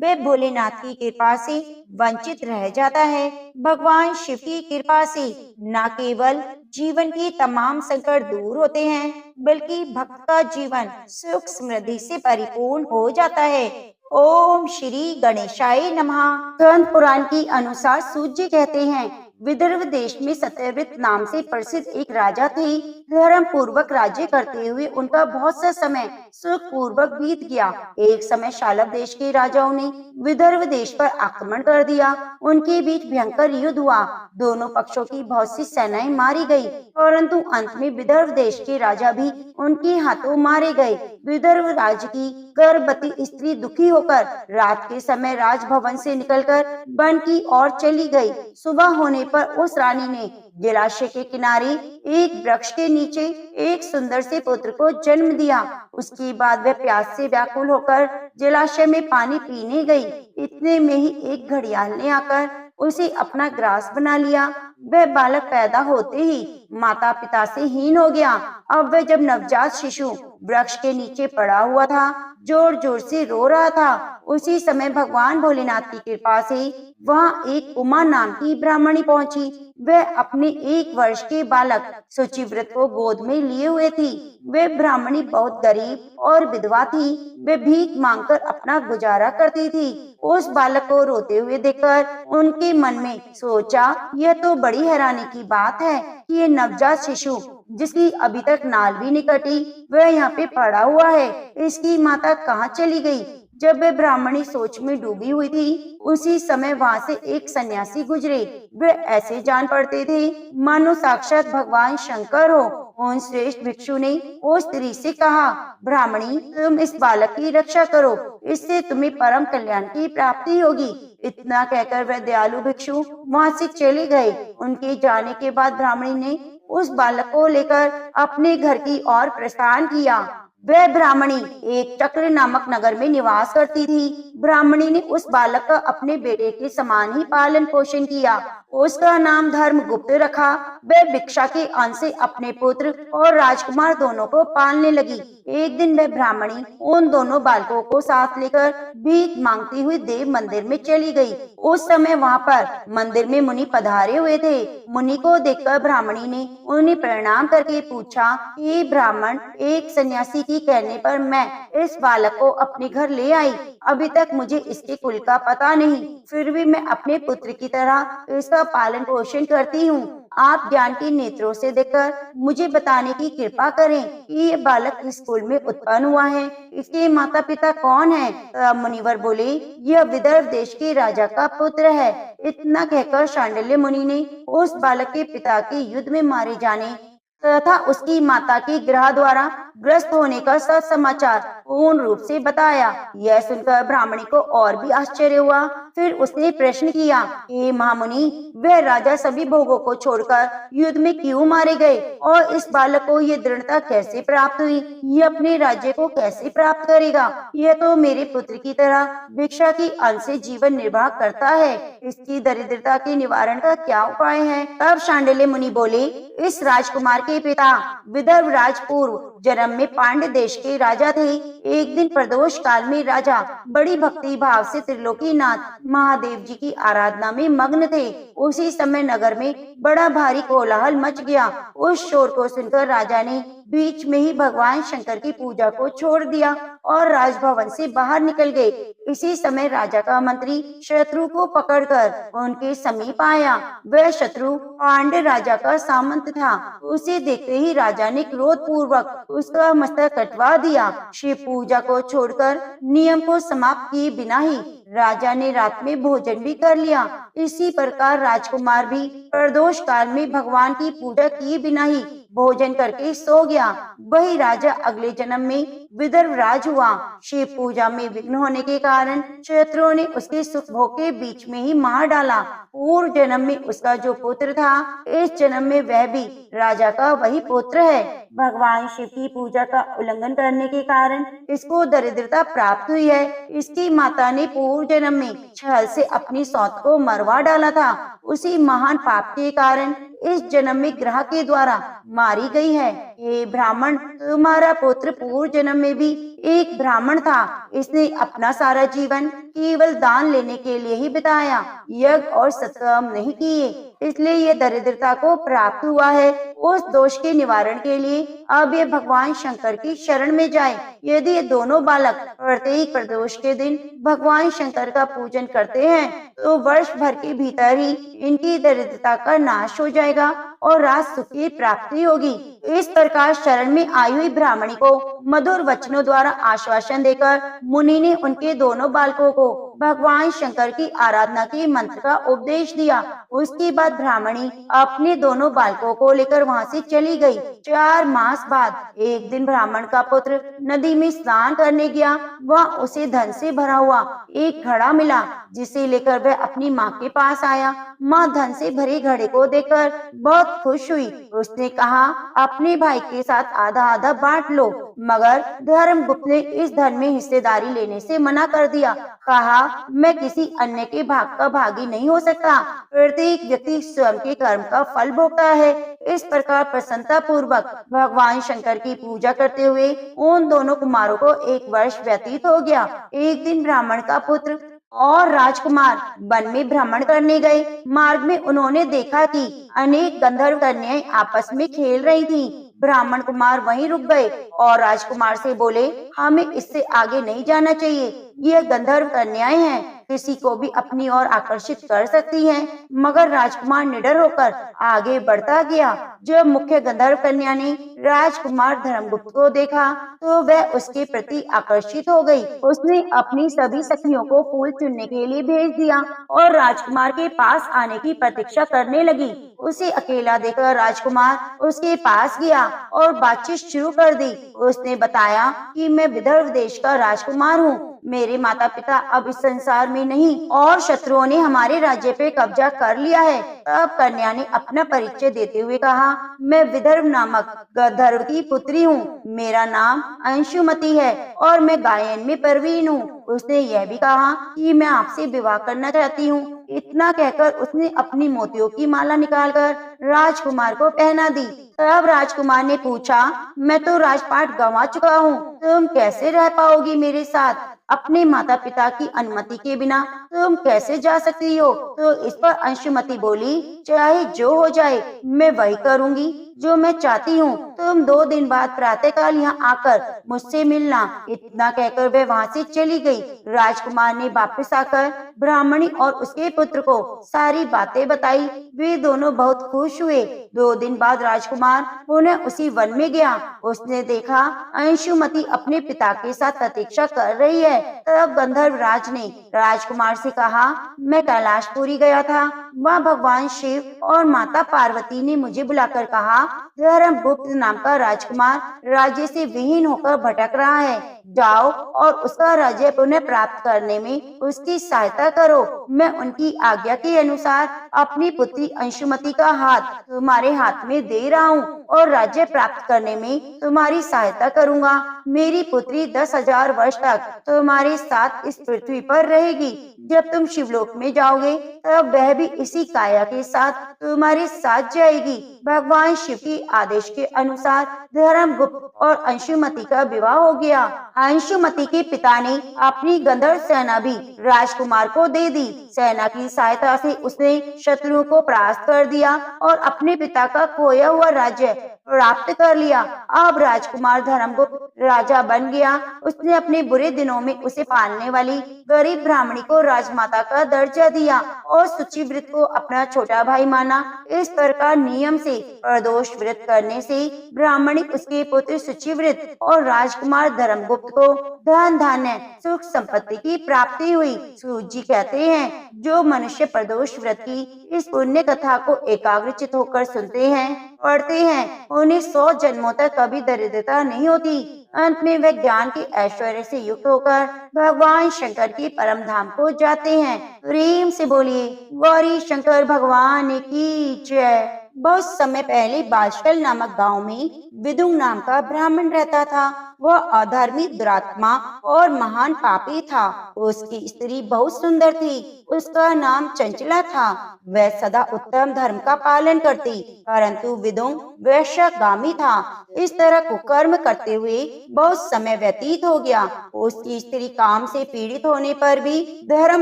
वह भोलेनाथ की कृपा से वंचित रह जाता है। भगवान शिव की कृपा से न केवल जीवन की तमाम संकट दूर होते हैं बल्कि भक्त का जीवन सुख समृद्धि से परिपूर्ण हो जाता है। ओम श्री गणेशाय नमः। स्कंद पुराण के अनुसार सूत जी कहते हैं, विदर्भ देश में सत्यव्रत नाम से प्रसिद्ध एक राजा थे। धर्म पूर्वक राज्य करते हुए उनका बहुत सा समय सुख पूर्वक बीत गया। एक समय शालव देश के राजाओं ने विदर्भ देश पर आक्रमण कर दिया। उनके बीच भयंकर युद्ध हुआ। दोनों पक्षों की बहुत सी सेनाएं मारी गई, परंतु अंत में विदर्भ देश के राजा भी उनके हाथों मारे गए। विदर्भ राज्य की गर्भवती स्त्री दुखी होकर रात के समय राजभवन से निकलकर वन की ओर चली गई। सुबह होने पर उस रानी ने जलाशय के किनारे एक वृक्ष के नीचे एक सुंदर से पुत्र को जन्म दिया। उसके बाद वह प्यास से व्याकुल होकर जलाशय में पानी पीने गई। इतने में ही एक घड़ियाल ने आकर उसे अपना ग्रास बना लिया। वह बालक पैदा होते ही माता पिता से हीन हो गया। अब वह जब नवजात शिशु वृक्ष के नीचे पड़ा हुआ था, जोर जोर से रो रहा था। उसी समय भगवान भोलेनाथ की कृपा से वहाँ एक उमा नाम की ब्राह्मणी पहुंची। वह अपने 1 वर्ष के बालक शुचिव्रत को गोद में लिए हुए थी। वह ब्राह्मणी बहुत गरीब और विधवा थी। वह भीख मांगकर अपना गुजारा करती थी। उस बालक को रोते हुए देखकर उनके मन में सोचा, यह तो बड़ी हैरानी की बात है कि ये नवजात शिशु जिसकी अभी तक नाल भी नहीं कटी वह यहाँ पे पड़ा हुआ है। इसकी माता कहाँ चली गई? जब वह ब्राह्मणी सोच में डूबी हुई थी, उसी समय वहाँ से एक सन्यासी गुजरे। वे ऐसे जान पड़ते थे मानो साक्षात भगवान शंकर हो। उन श्रेष्ठ भिक्षु ने उस स्त्री से कहा, ब्राह्मणी तुम इस बालक की रक्षा करो, इससे तुम्हें परम कल्याण की प्राप्ति होगी। इतना कहकर वह दयालु भिक्षु वहाँ से चले गए। उनके जाने के बाद ब्राह्मणी ने उस बालक को लेकर अपने घर की ओर प्रस्थान किया। वह ब्राह्मणी एक चक्र नामक नगर में निवास करती थी। ब्राह्मणी ने उस बालक का अपने बेटे के समान ही पालन पोषण किया। उसका नाम धर्मगुप्त रखा। वह भिक्षा के अन्न से अपने पुत्र और राजकुमार दोनों को पालने लगी। एक दिन वह ब्राह्मणी उन दोनों बालकों को साथ लेकर भीख मांगती हुई देव मंदिर में चली गई। उस समय वहाँ पर मंदिर में मुनि पधारे हुए थे। मुनि को देखकर ब्राह्मणी ने उन्हें प्रणाम करके पूछा, हे ब्राह्मण, एक सन्यासी की कहने पर मैं इस बालक को अपने घर ले आई। अभी तक मुझे इसके कुल का पता नहीं, फिर भी मैं अपने पुत्र की तरह इसका पालन पोषण करती हूँ। आप ज्ञान के नेत्रों से देखकर मुझे बताने की कृपा करें कि ये बालक किस कुल में उत्पन्न हुआ है, इसके माता पिता कौन है? मुनिवर बोले, यह विदर्भ देश के राजा का पुत्र है। इतना कहकर शांडिल्य मुनि ने उस बालक के पिता के युद्ध में मारे जाने तथा उसकी माता के ग्रह द्वारा ग्रस्त होने का सच समाचार पूर्ण रूप से बताया। यह सुनकर ब्राह्मणी को और भी आश्चर्य हुआ। फिर उसने प्रश्न किया, हे महामुनि, वह राजा सभी भोगों को छोड़कर युद्ध में क्यों मारे गए और इस बालक को ये दृढ़ता कैसे प्राप्त हुई? ये अपने राज्य को कैसे प्राप्त करेगा? यह तो मेरे पुत्र की तरह भिक्षा की अन्न से जीवन निर्वाह करता है। इसकी दरिद्रता के निवारण का क्या उपाय है? तब शांडिल्य मुनि बोले, इस राजकुमार के पिता विदर्भ राज पूर्व जन्म में पांड्य देश के राजा थे। एक दिन प्रदोष काल में राजा बड़ी भक्ति भाव से त्रिलोकीनाथ महादेव जी की आराधना में मग्न थे। उसी समय नगर में बड़ा भारी कोलाहल मच गया। उस शोर को सुनकर राजा ने बीच में ही भगवान शंकर की पूजा को छोड़ दिया और राजभवन से बाहर निकल गए। इसी समय राजा का मंत्री शत्रु को पकड़कर उनके समीप आया। वह शत्रु पांड्य राजा का सामंत था। उसे देखते ही राजा ने क्रोध पूर्वक उसका मस्तक कटवा दिया। शिव पूजा को छोड़कर नियम को समाप्त किए बिना ही राजा ने रात में भोजन भी कर लिया। इसी प्रकार राजकुमार भी प्रदोष काल में भगवान की पूजा किए बिना ही भोजन करके सो गया। वही राजा अगले जन्म में विदर्भ राज हुआ। शिव पूजा में विघ्न होने के कारण शत्रुओं ने उसके सुख भोग के बीच में ही मार डाला। पूर्व जन्म में उसका जो पुत्र था, इस जन्म में वह भी राजा का वही पुत्र है। भगवान शिव की पूजा का उल्लंघन करने के कारण इसको दरिद्रता प्राप्त हुई है। इसकी माता ने पूर्व जन्म में छल से अपनी सौत को मरवा डाला था। उसी महान पाप के कारण इस जन्म में ग्रह के द्वारा मारी गई है। ये ब्राह्मण, तुम्हारा पुत्र पूर्व जन्म में भी एक ब्राह्मण था। इसने अपना सारा जीवन केवल दान लेने के लिए ही बिताया, यज्ञ और सत्कर्म नहीं किए, इसलिए ये दरिद्रता को प्राप्त हुआ है। उस दोष के निवारण के लिए अब ये भगवान शंकर की शरण में जाए। यदि ये दोनों बालक प्रत्येक प्रदोष के दिन भगवान शंकर का पूजन करते हैं तो वर्ष भर के भीतर ही इनकी दरिद्रता का नाश हो जाएगा और राज सुख की प्राप्ति होगी। इस प्रकार शरण में आई हुई ब्राह्मणी को मधुर वचनों द्वारा आश्वासन देकर मुनि ने उनके दोनों बालकों को भगवान शंकर की आराधना के मंत्र का उपदेश दिया। उसके बाद ब्राह्मणी अपने दोनों बालकों को लेकर वहां से चली गई। 4 मास बाद एक दिन ब्राह्मण का पुत्र नदी में स्नान करने गया। वह उसे धन से भरा हुआ एक घड़ा मिला, जिसे लेकर वह अपनी माँ के पास आया। माँ धन से भरे घड़े को देखकर बहुत खुश हुई। उसने कहा, अपने भाई के साथ आधा आधा बांट लो, मगर धर्मगुप्त ने इस धन में हिस्सेदारी लेने से मना कर दिया। कहा, मैं किसी अन्य के भाग का भागी नहीं हो सकता। प्रत्येक व्यक्ति स्वयं के कर्म का फल भोगता है। इस प्रकार प्रसन्नता पूर्वक भगवान शंकर की पूजा करते हुए उन दोनों कुमारों को 1 वर्ष व्यतीत हो गया। एक दिन ब्राह्मण का पुत्र और राजकुमार वन में भ्रमण करने गए। मार्ग में उन्होंने देखा कि अनेक गंधर्व कन्याएं आपस में खेल रही थीं। ब्राह्मण कुमार वहीं रुक गए और राजकुमार से बोले, हमें इससे आगे नहीं जाना चाहिए। यह गंधर्व कन्याएं हैं, किसी को भी अपनी ओर आकर्षित कर सकती हैं। मगर राजकुमार निडर होकर आगे बढ़ता गया। जब मुख्य गंधर्व कन्या ने राजकुमार धर्मगुप्त को देखा तो वह उसके प्रति आकर्षित हो गई। उसने अपनी सभी सखियों को फूल चुनने के लिए भेज दिया और राजकुमार के पास आने की प्रतीक्षा करने लगी। उसे अकेला देखकर राजकुमार उसके पास गया और बातचीत शुरू कर दी। उसने बताया कि मैं विदर्भ देश का राजकुमार हूँ। मेरे माता पिता अब इस संसार में नहीं और शत्रुओं ने हमारे राज्य पे कब्जा कर लिया है। तब कन्या ने अपना परिचय देते हुए कहा, मैं विदर्भ नामक गंधर्व की पुत्री हूँ। मेरा नाम अंशुमति है और मैं गायन में प्रवीण हूँ। उसने यह भी कहा कि मैं आपसे विवाह करना चाहती हूँ। इतना कहकर उसने अपनी मोतियों की माला निकालकर राजकुमार को पहना दी। तब राजकुमार ने पूछा, मैं तो राजपाट गंवा चुका हूँ, तुम कैसे रह पाओगी मेरे साथ? अपने माता पिता की अनुमति के बिना तुम कैसे जा सकती हो? तो इस पर अंशुमति बोली, चाहे जो हो जाए मैं वही करूँगी जो मैं चाहती हूँ। तुम 2 दिन बाद प्रातःकाल यहाँ आकर मुझसे मिलना। इतना कहकर वह वहाँ से चली गई। राजकुमार ने वापस आकर ब्राह्मणी और उसके पुत्र को सारी बातें बताई। वे दोनों बहुत खुश हुए। 2 दिन बाद राजकुमार पुनः उसी वन में गया। उसने देखा अंशुमति अपने पिता के साथ प्रतीक्षा कर रही है। तब गंधर्व राज ने राजकुमार से कहा, मैं कैलाशपुरी गया था। वहाँ भगवान शिव और माता पार्वती ने मुझे बुलाकर कहा, धर्मगुप्त नाम का राजकुमार राज्य से विहीन होकर भटक रहा है। जाओ और उसका राज्य पुनः प्राप्त करने में उसकी सहायता करो। मैं उनकी आज्ञा के अनुसार अपनी पुत्री अंशुमति का हाथ तुम्हारे हाथ में दे रहा हूँ और राज्य प्राप्त करने में तुम्हारी सहायता करूँगा। मेरी पुत्री 10,000 वर्ष तक तुम्हारे साथ इस पृथ्वी पर रहेगी। जब तुम शिवलोक में जाओगे तब वह भी इसी काया के साथ तुम्हारे साथ जाएगी। भगवान शिव के आदेश के अनुसार धर्मगुप्त और अंशुमति का विवाह हो गया। अंशुमति के पिता ने अपनी गंधर्व सेना भी राजकुमार को दे दी। सेना की सहायता से उसने शत्रुओं को परास्त कर दिया और अपने पिता का खोया हुआ राज्य प्राप्त कर लिया। अब राजकुमार धर्मगुप्त राजा बन गया। उसने अपने बुरे दिनों में उसे पालने वाली गरीब ब्राह्मणी को राजमाता का दर्जा दिया और शुचिव्रत को अपना छोटा भाई माना। इस प्रकार नियम से प्रदोष व्रत करने से ब्राह्मणी उसके पुत्र शुचिव्रत और राजकुमार धर्मगुप्त को धन धान्य सुख संपत्ति की प्राप्ति हुई। सूत जी कहते हैं, जो मनुष्य प्रदोष व्रत की इस पुण्य कथा को एकाग्रचित होकर सुनते हैं, पढ़ते हैं, उन्हें 100 जन्मों तक कभी दरिद्रता नहीं होती। अंत में वे ज्ञान के ऐश्वर्य से युक्त होकर भगवान शंकर के परम धाम को जाते हैं। प्रेम से बोलिए गौरी शंकर भगवान की जय। बहुत समय पहले बालशल नामक गांव में विदुंग नाम का ब्राह्मण रहता था। वह अधर्मी, दुरात्मा और महान पापी था। उसकी स्त्री बहुत सुंदर थी। उसका नाम चंचला था। वह सदा उत्तम धर्म का पालन करती, परंतु विदुंग वैश्यगामी था। इस तरह कुकर्म करते हुए बहुत समय व्यतीत हो गया। उसकी स्त्री काम से पीड़ित होने पर भी, धर्म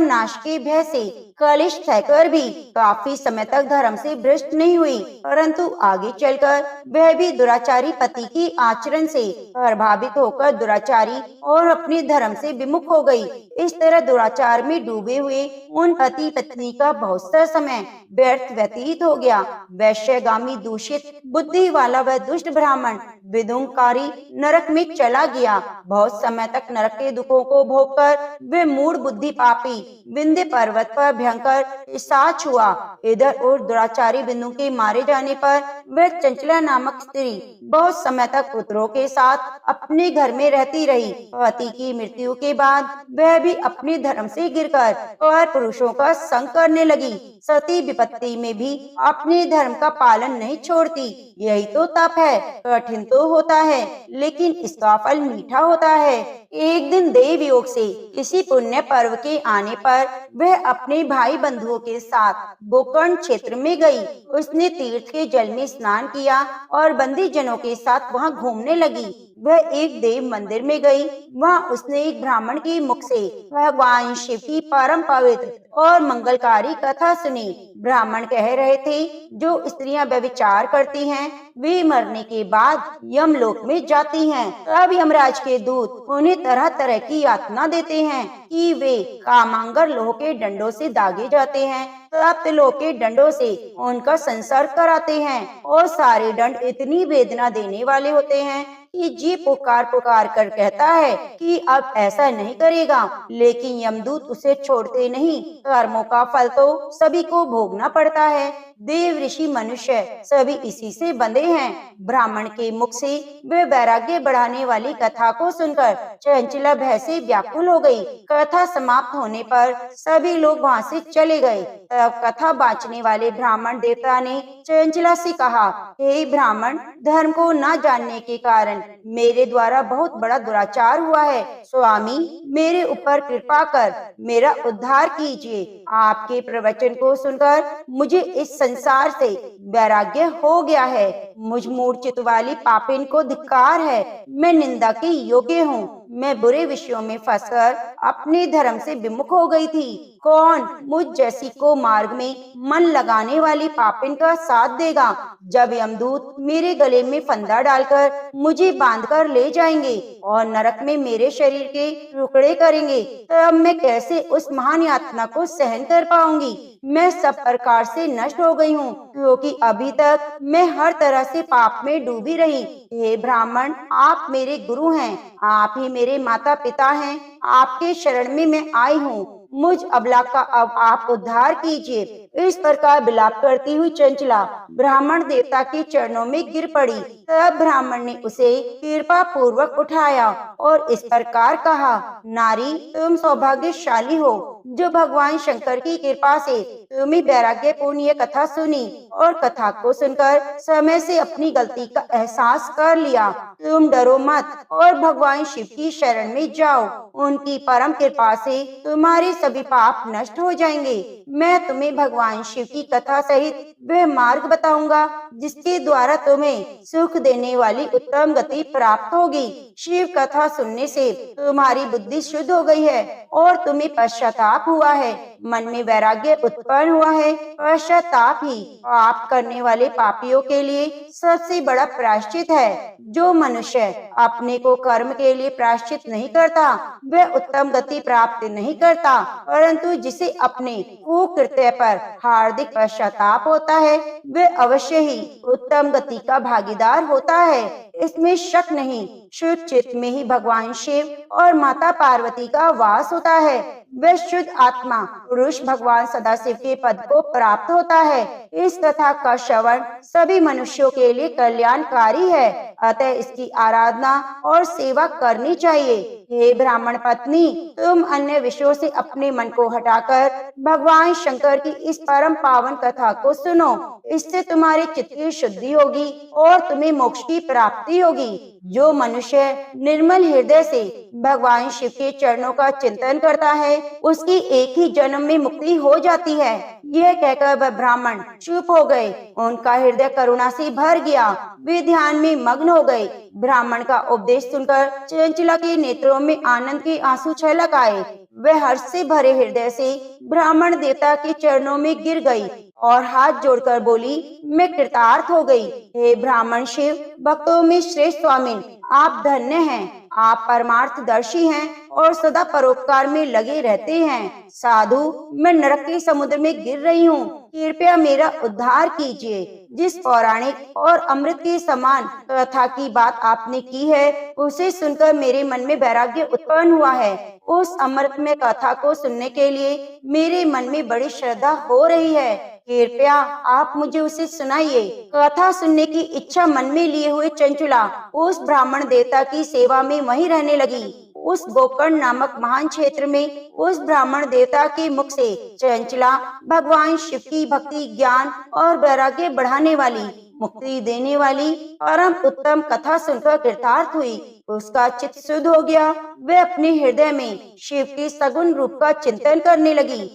नाश के भय से कलिश सहकर भी काफी समय तक धर्म से भ्रष्ट नहीं हुई, परंतु आगे चलकर वह भी दुराचारी पति की आचरण से प्रभावित होकर दुराचारी और अपने धर्म से विमुख हो गई। इस तरह दुराचार में डूबे हुए उन पति पत्नी का बहुत सा समय व्यर्थ व्यतीत हो गया। वैश्यगामी, दूषित बुद्धि वाला वह दुष्ट ब्राह्मण विदुंकारी नरक में चला गया। बहुत समय तक नरक के दुखों को भोगकर वे मूढ़ बुद्धि पापी विंध्य पर्वत पर भयंकर पिशाच हुआ। इधर और दुराचारी बिंदु के मारे जाने पर वह चंचला नामक स्त्री बहुत समय तक पुत्रों के साथ अपने घर में रहती रही। पति की मृत्यु के बाद वह भी अपने धर्म से गिरकर और पुरुषों का संग करने लगी। सती विपत्ति में भी अपने धर्म का पालन नहीं छोड़ती। यही तो तप है। कठिन तो होता है, लेकिन इसका फल मीठा होता है। एक दिन देव योग से किसी पुण्य पर्व के आने पर वह अपने भाई बंधुओं के साथ गोकर्ण क्षेत्र में गई। उसने तीर्थ के जल में स्नान किया और बंदी जनों के साथ वहां घूमने लगी। वह एक देव मंदिर में गई। वहां उसने एक ब्राह्मण के मुख से भगवान शिव की परम पवित्र और मंगलकारी कथा सुनी। ब्राह्मण कह रहे थे, जो स्त्रियां व्यभिचार करती हैं वे मरने के बाद यमलोक में जाती हैं। तब यमराज के दूत उन्हें तरह तरह की यातना देते हैं कि वे कामांगर लोह के डंडों से दागे जाते हैं। तब लोह के डंडों से उनका संसर्ग कराते हैं और सारे दंड इतनी वेदना देने वाले होते हैं कि जी पुकार पुकार कर कहता है कि अब ऐसा नहीं करेगा, लेकिन यमदूत उसे छोड़ते नहीं। कर्मों का फल तो सभी को भोगना पड़ता है। देव, ऋषि, मनुष्य सभी इसी से बंधे हैं। ब्राह्मण के मुख से वे वैराग्य बढ़ाने वाली कथा को सुनकर चंचला भय से व्याकुल हो गई। कथा समाप्त होने पर सभी लोग वहां से चले गए। तब कथा बांचने वाले ब्राह्मण देवता ने चंचला से कहा, हे ब्राह्मण, धर्म को न जानने के कारण मेरे द्वारा बहुत बड़ा दुराचार हुआ है। स्वामी, मेरे ऊपर कृपा कर मेरा उद्धार कीजिए। आपके प्रवचन को सुनकर मुझे इस संसार से वैराग्य हो गया है। मुझ मूर्छित वाली पापिन को धिक्कार है। मैं निंदा के योग्य हूँ। मैं बुरे विषयों में फंसकर अपने धर्म से विमुख हो गई थी। कौन मुझ जैसी को मार्ग में मन लगाने वाली पापिन का साथ देगा? जब यमदूत मेरे गले में फंदा डालकर मुझे बांधकर ले जाएंगे और नरक में मेरे शरीर के टुकड़े करेंगे, तब मैं कैसे उस महान यातना को सहन कर पाऊंगी? मैं सब प्रकार से नष्ट हो गई हूँ, क्योंकि अभी तक मैं हर तरह से पाप में डूबी रही। हे ब्राह्मण, आप मेरे गुरु हैं, आप ही मेरे माता पिता हैं। आपके शरण में मैं आई हूँ। मुझ अबला का अब आप उद्धार कीजिए। इस प्रकार विलाप करती हुई चंचला ब्राह्मण देवता के चरणों में गिर पड़ी। तब ब्राह्मण ने उसे कृपा पूर्वक उठाया और इस प्रकार कहा, नारी, तुम सौभाग्यशाली हो जो भगवान शंकर की कृपा से तुम्हें वैराग्य पूर्ण ये कथा सुनी और कथा को सुनकर समय से अपनी गलती का एहसास कर लिया। तुम डरो मत और भगवान शिव की शरण में जाओ। उनकी परम कृपा से तुम्हारे सभी पाप नष्ट हो जाएंगे। मैं तुम्हें भगवान शिव की कथा सहित वह मार्ग बताऊंगा जिसके द्वारा तुम्हें सुख देने वाली उत्तम गति प्राप्त होगी। शिव कथा सुनने से तुम्हारी बुद्धि शुद्ध हो गई है और तुम्हें पश्चाताप हुआ है। मन में वैराग्य उत्पन्न हुआ है। पश्चाताप ही पाप करने वाले पापियों के लिए सबसे बड़ा प्रायश्चित है। जो मनुष्य अपने को कर्म के लिए प्रायश्चित नहीं करता वह उत्तम गति प्राप्त नहीं करता, परंतु जिसे अपने कुकृत्य पर हार्दिक पश्चाताप होता है वह अवश्य ही उत्तम गति का भागीदार होता है। इसमें शक नहीं। शुद्ध चित्त में ही भगवान शिव और माता पार्वती का वास होता है। वह शुद्ध आत्मा पुरुष भगवान सदाशिव के पद को प्राप्त होता है। इस कथा का श्रवण सभी मनुष्यों के लिए कल्याणकारी है, अतः इसकी आराधना और सेवा करनी चाहिए। हे ब्राह्मण पत्नी, तुम अन्य विषयों से अपने मन को हटाकर भगवान शंकर की इस परम पावन कथा को सुनो। इससे तुम्हारे चित्त की शुद्धि होगी और तुम्हें मोक्ष की प्राप्ति होगी। जो मनुष्य निर्मल हृदय से भगवान शिव के चरणों का चिंतन करता है, उसकी एक ही जन्म में मुक्ति हो जाती है। यह कहकर वह ब्राह्मण चुप हो गए। उनका हृदय करुणा से भर गया। वे ध्यान में मग्न हो गए। ब्राह्मण का उपदेश सुनकर चंचला के नेत्रों में आनंद के आंसू छलक आए। वह हर्ष से भरे हृदय से ब्राह्मण देवता के चरणों में गिर गई और हाथ जोड़कर बोली, मैं कृतार्थ हो गई। हे ब्राह्मण शिव, भक्तों में श्रेष्ठ स्वामी, आप धन्य हैं। आप परमार्थदर्शी हैं और सदा परोपकार में लगे रहते हैं। साधु, मैं नरक के समुद्र में गिर रही हूँ, कृपया मेरा उद्धार कीजिए। जिस पौराणिक और अमृत के समान कथा की बात आपने की है, उसे सुनकर मेरे मन में वैराग्य उत्पन्न हुआ है। उस अमृतमय कथा को सुनने के लिए मेरे मन में बड़ी श्रद्धा हो रही है। कृपया आप मुझे उसे सुनाइए। कथा सुनने की इच्छा मन में लिए हुए चंचला उस ब्राह्मण देवता की सेवा में वहीं रहने लगी। उस गोकर्ण नामक महान क्षेत्र में उस ब्राह्मण देवता के मुख से चंचला भगवान शिव की भक्ति, ज्ञान और वैराग्य बढ़ाने वाली, मुक्ति देने वाली परम उत्तम कथा सुनकर कृतार्थ हुई। उसका चित्त शुद्ध हो गया। वह अपने हृदय में शिव के सगुण रूप का चिंतन करने लगी।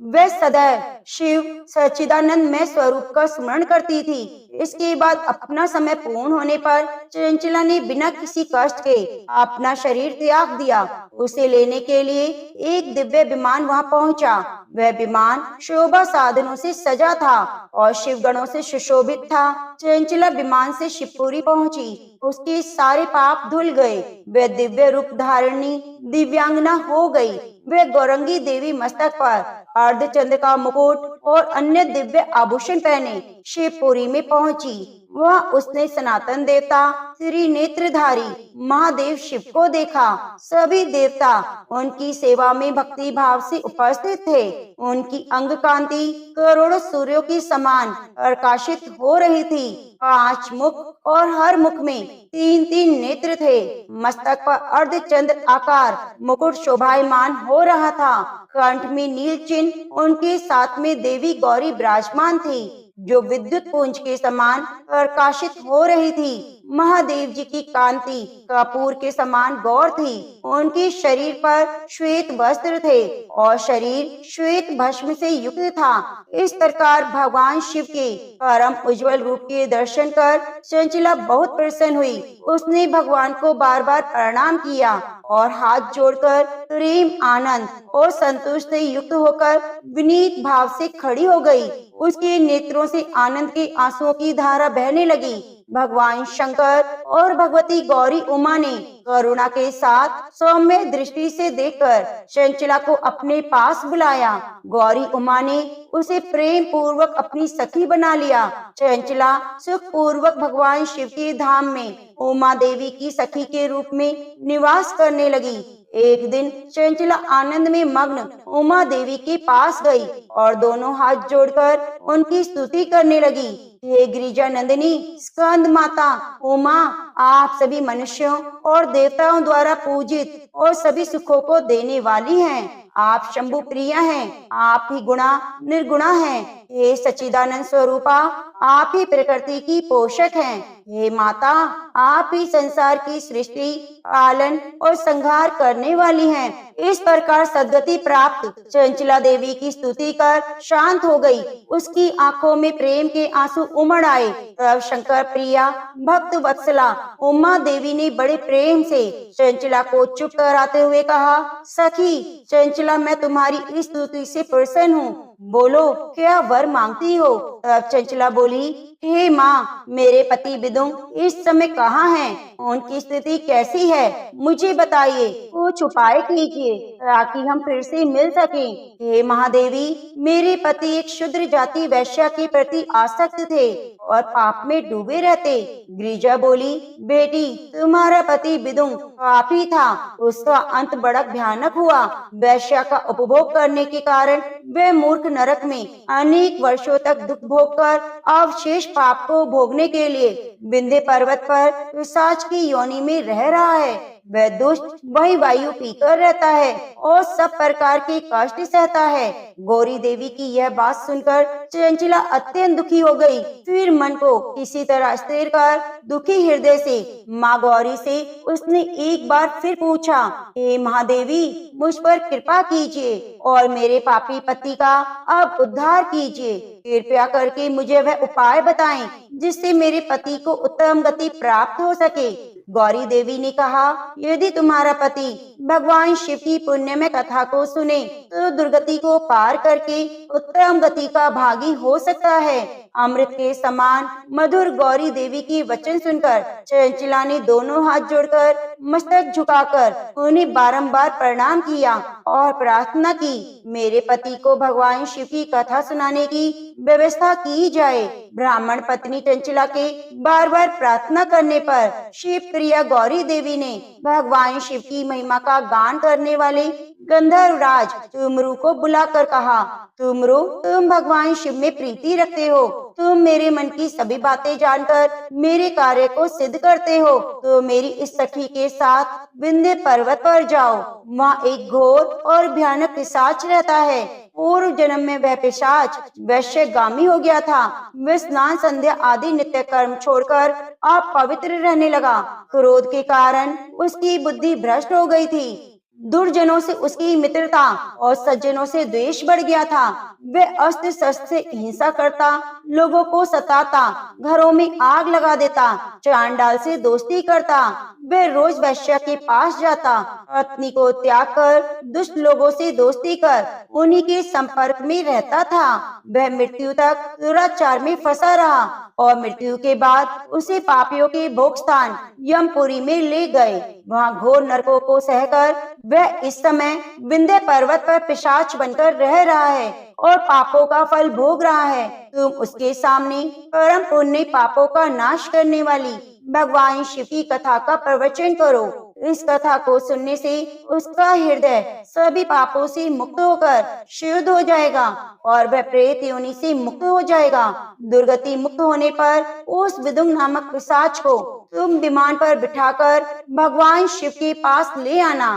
वह सदैव शिव सच्चिदानंद में स्वरूप का स्मरण करती थी। इसके बाद अपना समय पूर्ण होने पर चंचला ने बिना किसी कष्ट के अपना शरीर त्याग दिया। उसे लेने के लिए एक दिव्य विमान वहां पहुंचा। वह विमान शोभा साधनों से सजा था और शिव गणों से सुशोभित था। चंचला विमान से शिवपुरी पहुंची। उसके सारे पाप धुल गए। वह दिव्य रूप धारिणी दिव्यांगना हो गई। वह गौरंगी देवी मस्तक पर अर्धचंद्र का मुकुट और अन्य दिव्य आभूषण पहने शिवपुरी में पहुंची। वह उसने सनातन देवता त्रिनेत्रधारी महादेव शिव को देखा। सभी देवता उनकी सेवा में भक्ति भाव से उपस्थित थे। उनकी अंग कांति करोड़ों सूर्यों की समान प्रकाशित हो रही थी। 5 मुख और हर मुख में 3-3 नेत्र थे। मस्तक पर अर्धचंद्र आकार मुकुट शोभायमान हो रहा था। कंठ में नील चिन्ह, उनके साथ में देवी गौरी विराजमान थी जो विद्युत पुंज के समान प्रकाशित हो रही थी। महादेव जी की कांति कपूर के समान गौर थी। उनके शरीर पर श्वेत वस्त्र थे और शरीर श्वेत भस्म से युक्त था। इस प्रकार भगवान शिव के परम उज्जवल रूप के दर्शन कर चंचला बहुत प्रसन्न हुई। उसने भगवान को बार बार प्रणाम किया और हाथ जोड़कर प्रेम, आनंद और संतोष से युक्त होकर विनीत भाव से खड़ी हो गई। उसके नेत्रों से आनंद के आंसुओं की धारा बहने लगी। भगवान शंकर और भगवती गौरी उमा ने करुणा के साथ सौम्य दृष्टि से देखकर चंचला को अपने पास बुलाया। गौरी उमा ने उसे प्रेम पूर्वक अपनी सखी बना लिया। चंचला सुख पूर्वक भगवान शिव के धाम में उमा देवी की सखी के रूप में निवास करने लगी। एक दिन चंचला आनंद में मग्न उमा देवी के पास गई और दोनों हाथ जोड़कर उनकी स्तुति करने लगी। हे गिरिजा नंदिनी, स्कंद माता उमा, आप सभी मनुष्यों और देवताओं द्वारा पूजित और सभी सुखों को देने वाली हैं। आप शंभु प्रिया हैं। आप ही गुणा निर्गुणा हैं। हे सच्चिदानंद स्वरूपा, आप ही प्रकृति की पोषक हैं। हे माता, आप ही संसार की सृष्टि, पालन और संहार करने वाली हैं। इस प्रकार सद्गति प्राप्त चंचला देवी की स्तुति कर शांत हो गई। उसकी आंखों में प्रेम के आंसू उमड़ आए। तब शंकर प्रिया भक्त वत्सला उमा देवी ने बड़े प्रेम से चंचला को चुप कराते हुए कहा, सखी चंचला, मैं तुम्हारी इस स्तुति से प्रसन्न हूँ। बोलो, क्या वर मांगती हो? तब चंचला बोली, हे माँ, मेरे पति विदुम इस समय कहाँ हैं? उनकी स्थिति कैसी है? मुझे बताइए, कुछ उपाय कीजिए ताकि हम फिर से मिल सकें। हे महादेवी, मेरे पति एक शूद्र जाति वैश्या के प्रति आसक्त थे और पाप में डूबे रहते। गिरिजा बोली, बेटी, तुम्हारा पति विदुम पापी था, उसका अंत बड़ा भयानक हुआ। वैश्या का उपभोग करने के कारण वह मूर्ख नरक में अनेक वर्षों तक दुख भोग कर अवशेष पाप को भोगने के लिए विंध्य पर्वत पर पिशाच की योनि में रह रहा है। वह दुष्ट वही वायु पीकर रहता है और सब प्रकार के कष्ट सहता है। गौरी देवी की यह बात सुनकर चंचला अत्यंत दुखी हो गई। फिर मन को किसी तरह स्थिर कर दुखी हृदय से माँ गौरी से उसने एक बार फिर पूछा, हे महादेवी, मुझ पर कृपा कीजिए और मेरे पापी पति का अब उद्धार कीजिए। कृपया करके मुझे वह उपाय बताएं जिससे मेरे पति को उत्तम गति प्राप्त हो सके। गौरी देवी ने कहा, यदि तुम्हारा पति भगवान शिव की पुण्य में कथा को सुने तो दुर्गति को पार करके उत्तम गति का भागी हो सकता है। अमृत के समान मधुर गौरी देवी की वचन सुनकर चंचला ने दोनों हाथ जोड़कर मस्तक झुकाकर उन्हें बारंबार प्रणाम किया और प्रार्थना की, मेरे पति को भगवान शिव की कथा सुनाने की व्यवस्था की जाए। ब्राह्मण पत्नी चंचला के बार बार प्रार्थना करने पर शिव प्रिया गौरी देवी ने भगवान शिव की महिमा का गान करने वाले गंधर्वराज तुमरु को बुलाकर कहा, तुमरु, तुम भगवान शिव में प्रीति रखते हो, तुम मेरे मन की सभी बातें जानकर मेरे कार्य को सिद्ध करते हो, तो मेरी इस सखी के साथ विंध्य पर्वत पर जाओ। वहाँ एक घोर और भयानक पिशाच रहता है। पूर्व जन्म में वह पिशाच वैश्यगामी हो गया था। वह स्नान संध्या आदि नित्य कर्म छोड़कर अपवित्र रहने लगा। क्रोध के कारण उसकी बुद्धि भ्रष्ट हो गई थी। दुर्जनों से उसकी मित्रता और सज्जनों से द्वेष बढ़ गया था। वह अस्त्र शस्त्र से हिंसा करता, लोगों को सताता, घरों में आग लगा देता, चांडाल से दोस्ती करता। वह रोज वैश्या के पास जाता, पत्नी को त्याग कर दुष्ट लोगों से दोस्ती कर उन्हीं के संपर्क में रहता था। वह मृत्यु तक दुराचार में फंसा रहा और मृत्यु के बाद उसे पापियों के भोग स्थान यमपुरी में ले गए। वहाँ घोर नरकों को सहकर वह इस समय विंध्य पर्वत पर पिशाच बनकर रह रहा है और पापों का फल भोग रहा है। तुम उसके सामने परम पुण्य पापों का नाश करने वाली भगवान शिव की कथा का प्रवचन करो। इस कथा को सुनने से उसका हृदय सभी पापों से मुक्त होकर शुद्ध हो जाएगा और वह प्रेत योनि से मुक्त हो जाएगा। दुर्गति मुक्त होने पर उस विदुम नामक पिशाच को तुम विमान पर बिठाकर भगवान शिव के पास ले आना।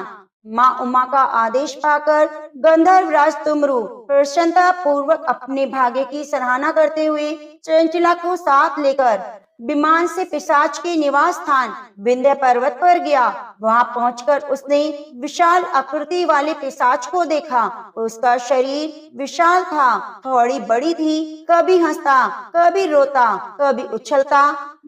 माँ उमा का आदेश पाकर गंधर्वराज तुमरु प्रसन्नता पूर्वक अपने भाग्य की सराहना करते हुए चंचला को साथ लेकर विमान से पिशाच के निवास स्थान विंध्य पर्वत पर गया। वहां पहुंचकर उसने विशाल आकृति वाले पिशाच को देखा। उसका शरीर विशाल था, थोड़ी बड़ी थी, कभी हंसता, कभी रोता, कभी उछलता।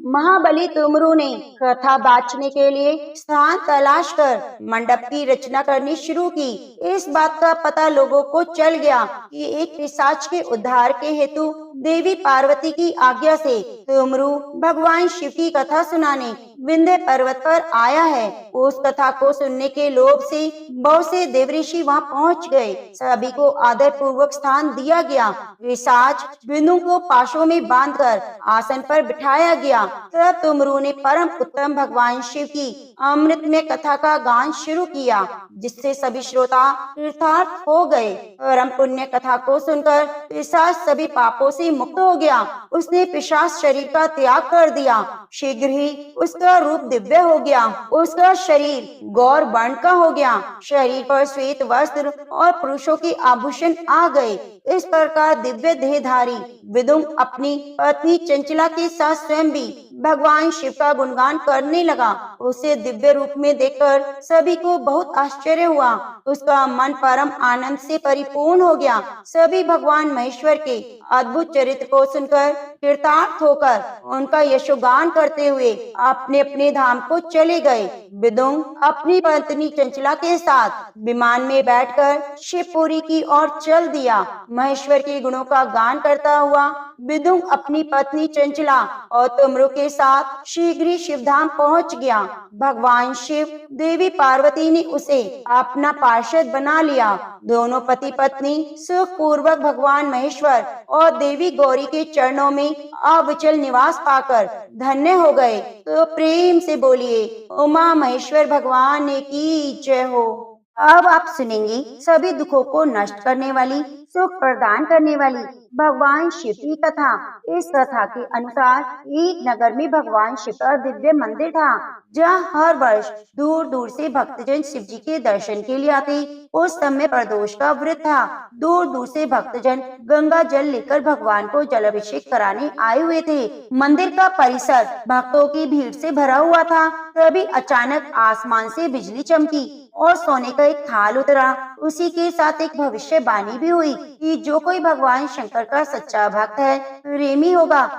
महाबली तुमरु ने कथा बांचने के लिए स्थान तलाश कर मंडप की रचना करनी शुरू की। इस बात का पता लोगों को चल गया कि एक पिशाच के उद्धार के हेतु देवी पार्वती की आज्ञा से तुमरु भगवान शिव की कथा सुनाने विंध्य पर्वत पर आया है। उस कथा को सुनने के लोभ से बहुत से देवऋषि वहां पहुंच गए। सभी को आदर पूर्वक स्थान दिया गया। पिशाच बिंदु को पाशों में बांधकर आसन पर बिठाया गया। तब तुमरु ने परम उत्तम भगवान शिव की अमृत में कथा का गान शुरू किया, जिससे सभी श्रोता कृतार्थ हो गए। परम पुण्य कथा को सुनकर पिशाच सभी पापों से मुक्त हो गया। उसने पिशाच शरीर का त्याग कर दिया। शीघ्र ही उसका रूप दिव्य हो गया। उसका शरीर गौर वर्ण का हो गया। शरीर पर श्वेत वस्त्र और पुरुषों के आभूषण आ गए। इस प्रकार दिव्य देहधारी विदुम अपनी पत्नी चंचला के साथ स्वयं भी भगवान शिव का गुणगान करने लगा। उसे दिव्य रूप में देखकर सभी को बहुत आश्चर्य हुआ। उसका मन परम आनंद से परिपूर्ण हो गया। सभी भगवान महेश्वर के अद्भुत चरित्र को सुनकर कृतार्थ होकर उनका यशोगान करते हुए अपने अपने धाम को चले गए। विदुम अपनी पत्नी चंचला के साथ विमान में बैठकर शिवपुरी की ओर चल दिया। महेश्वर के गुणों का गान करता हुआ विदुम अपनी पत्नी चंचला और तुमरू के साथ शीघ्र ही शिवधाम पहुंच गया। भगवान शिव, देवी पार्वती ने उसे अपना पार्षद बना लिया। दोनों पति पत्नी सुख पूर्वक भगवान महेश्वर और देवी गौरी के चरणों में अविचल निवास पाकर धन्य हो गए। तो प्रेम से बोलिए उमा महेश्वर भगवान की जय हो। अब आप सुनेंगे सभी दुखों को नष्ट करने वाली, सुख प्रदान करने वाली भगवान शिव की कथा। इस कथा के अनुसार एक नगर में भगवान शिव का दिव्य मंदिर था, जहाँ हर वर्ष दूर दूर से भक्तजन शिव जी के दर्शन के लिए आते। उस समय प्रदोष का व्रत था। दूर दूर से भक्तजन गंगा जल लेकर भगवान को जलाभिषेक कराने आए हुए थे। मंदिर का परिसर भक्तों की भीड़ से भरा हुआ था। तभी अचानक आसमान से बिजली चमकी और सोने का एक थाल उतरा। उसी के साथ एक भविष्यवाणी भी हुई कि जो कोई भगवान शंकर का सच्चा भक्त है, प्रेमी होगा,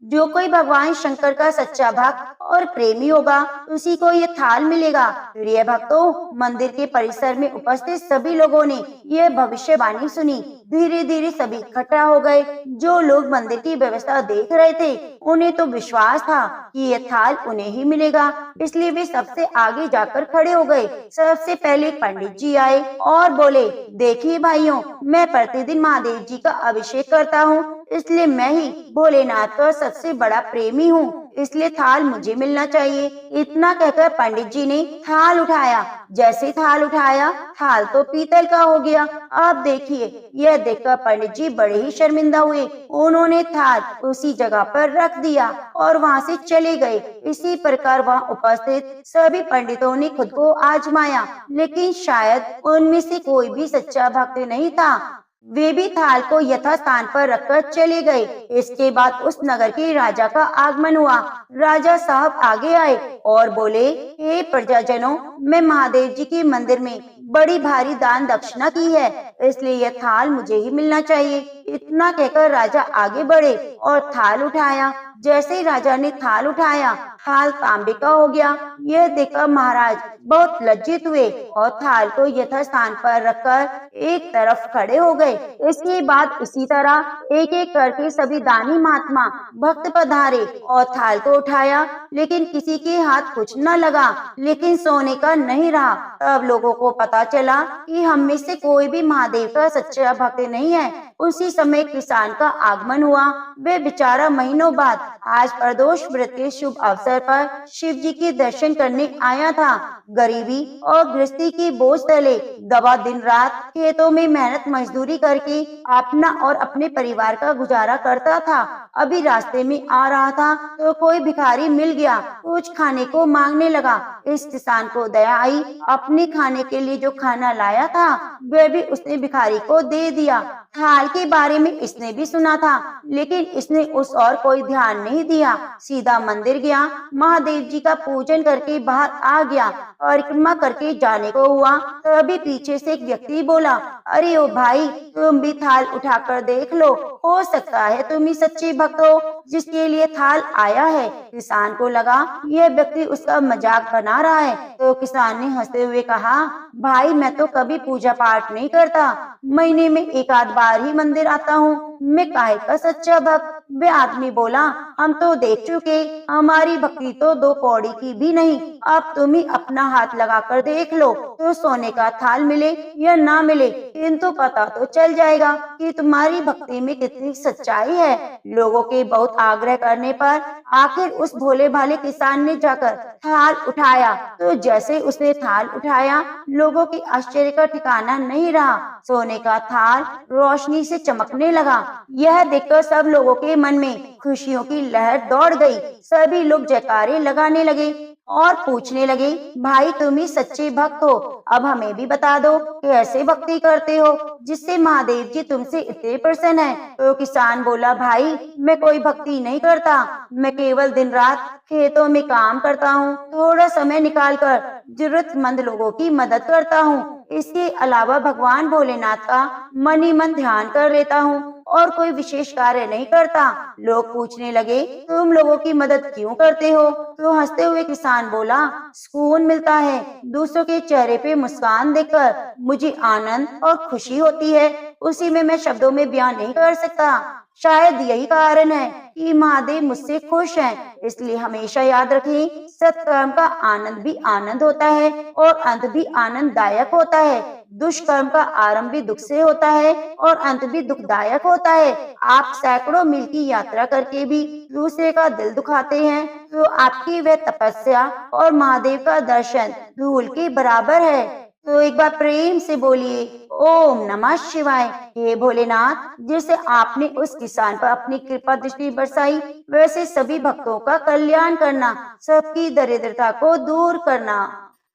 जो कोई भगवान शंकर का सच्चा भक्त और प्रेमी होगा, उसी को ये थाल मिलेगा। प्रिय भक्तों, मंदिर के परिसर में उपस्थित सभी लोगों ने यह भविष्यवाणी सुनी। धीरे धीरे सभी इकट्ठा हो गए। जो लोग मंदिर की व्यवस्था देख रहे थे, उन्हें तो विश्वास था कि यह थाल उन्हें ही मिलेगा, इसलिए वे सबसे आगे जाकर खड़े हो गए। सबसे पहले पंडित जी आए और बोले, देखिए भाइयों, मैं प्रतिदिन महादेव जी का अभिषेक करता हूँ, इसलिए मैं ही भोलेनाथ का सबसे बड़ा प्रेमी हूँ, इसलिए थाल मुझे मिलना चाहिए। इतना कहकर पंडित जी ने थाल उठाया। जैसे थाल उठाया, थाल तो पीतल का हो गया। अब देखिए, यह देखकर पंडित जी बड़े ही शर्मिंदा हुए। उन्होंने थाल उसी जगह पर रख दिया और वहाँ से चले गए। इसी प्रकार वहाँ उपस्थित सभी पंडितों ने खुद को आजमाया, लेकिन शायद उनमें से कोई भी सच्चा भक्त नहीं था। वे भी थाल को यथा स्थान पर रखकर चले गए। इसके बाद उस नगर के राजा का आगमन हुआ। राजा साहब आगे आए और बोले, हे प्रजाजनों, मैं महादेव जी के मंदिर में बड़ी भारी दान दक्षिणा की है, इसलिए यह थाल मुझे ही मिलना चाहिए। इतना कहकर राजा आगे बढ़े और थाल उठाया। जैसे ही राजा ने थाल उठाया, थाल तांबे का हो गया। यह देखकर महाराज बहुत लज्जित हुए और थाल को यथास्थान पर रखकर एक तरफ खड़े हो गए। इसके बाद इसी तरह एक एक करके सभी दानी महात्मा भक्त पधारे और थाल को उठाया, लेकिन किसी के हाथ कुछ न लगा, लेकिन सोने का नहीं रहा। तब लोगों को पता चला कि हम में से कोई भी महादेव का सच्चा भक्त नहीं है। उसी समय किसान का आगमन हुआ। वे बेचारा महीनों बाद आज प्रदोष व्रत के शुभ अवसर पर शिव जी के दर्शन करने आया था। गरीबी और गृहस्थी की बोझ तले दबा दिन रात खेतों में मेहनत मजदूरी करके अपना और अपने परिवार का गुजारा करता था। अभी रास्ते में आ रहा था तो कोई भिखारी मिल गया, कुछ खाने को मांगने लगा। इस किसान को दया आई। अपने खाने के लिए जो खाना लाया था, वह भी उसने भिखारी को दे दिया। थाल के बारे में इसने भी सुना था, लेकिन इसने उस और कोई ध्यान नहीं दिया। सीधा मंदिर गया, महादेव जी का पूजन करके बाहर आ गया। परिक्रमा करके जाने को हुआ, तभी पीछे से एक व्यक्ति बोला, अरे ओ भाई, तुम भी थाल उठाकर देख लो, हो सकता है तुम ही सच्चे भक्त हो जिसके लिए थाल आया है। किसान को लगा यह व्यक्ति उसका मजाक बना रहा है, तो किसान ने हंसते हुए कहा, भाई मैं तो कभी पूजा पाठ नहीं करता, महीने में एक आध बार ही मंदिर आता हूँ, मैं काहे का सच्चा भक्त। वे आदमी बोला, हम तो देख चुके, हमारी भक्ति तो दो कौड़ी की भी नहीं। अब तुम ही अपना हाथ लगाकर देख लो, तो सोने का थाल मिले या ना मिले, किंतु पता तो चल जाएगा कि तुम्हारी भक्ति में कितनी सच्चाई है। लोगों के बहुत आग्रह करने पर आखिर उस भोले भाले किसान ने जाकर थाल उठाया। तो जैसे उसने थाल उठाया, लोगों के आश्चर्य का ठिकाना नहीं रहा। सोने का थाल रोशनी से चमकने लगा। यह देखकर सब लोगों के मन में खुशियों की लहर दौड़ गई। सभी लोग जयकारे लगाने लगे और पूछने लगे, भाई तुम ही सच्चे भक्त हो, अब हमें भी बता दो कैसे भक्ति करते हो जिससे महादेव जी तुमसे इतने प्रसन्न है। तो किसान बोला, भाई मैं कोई भक्ति नहीं करता, मैं केवल दिन रात खेतों में काम करता हूँ, थोड़ा समय निकालकर जरूरतमंद लोगों की मदद करता हूँ। इसके अलावा भगवान भोलेनाथ का मन ही मन ध्यान कर लेता हूँ और कोई विशेष कार्य नहीं करता। लोग पूछने लगे, तुम लोगों की मदद क्यों करते हो? तो हंसते हुए किसान बोला, सुकून मिलता है। दूसरों के चेहरे पे मुस्कान देखकर मुझे आनंद और खुशी होती है। उसी में मैं शब्दों में बयान नहीं कर सकता। शायद यही कारण है कि महादेव मुझसे खुश हैं। इसलिए हमेशा याद रखें, सत्कर्म का आनंद भी आनंद होता है और अंत भी आनंददायक होता है। दुष्कर्म का आरंभ भी दुख से होता है और अंत भी दुखदायक होता है। आप सैकड़ों मील की यात्रा करके भी दूसरे का दिल दुखाते हैं तो आपकी वह तपस्या और महादेव का दर्शन धूल के बराबर है। तो एक बार प्रेम से बोलिए, ओम नमः शिवाय। हे भोलेनाथ, जैसे आपने उस किसान पर अपनी कृपा दृष्टि बरसाई, वैसे सभी भक्तों का कल्याण करना, सबकी दरिद्रता को दूर करना।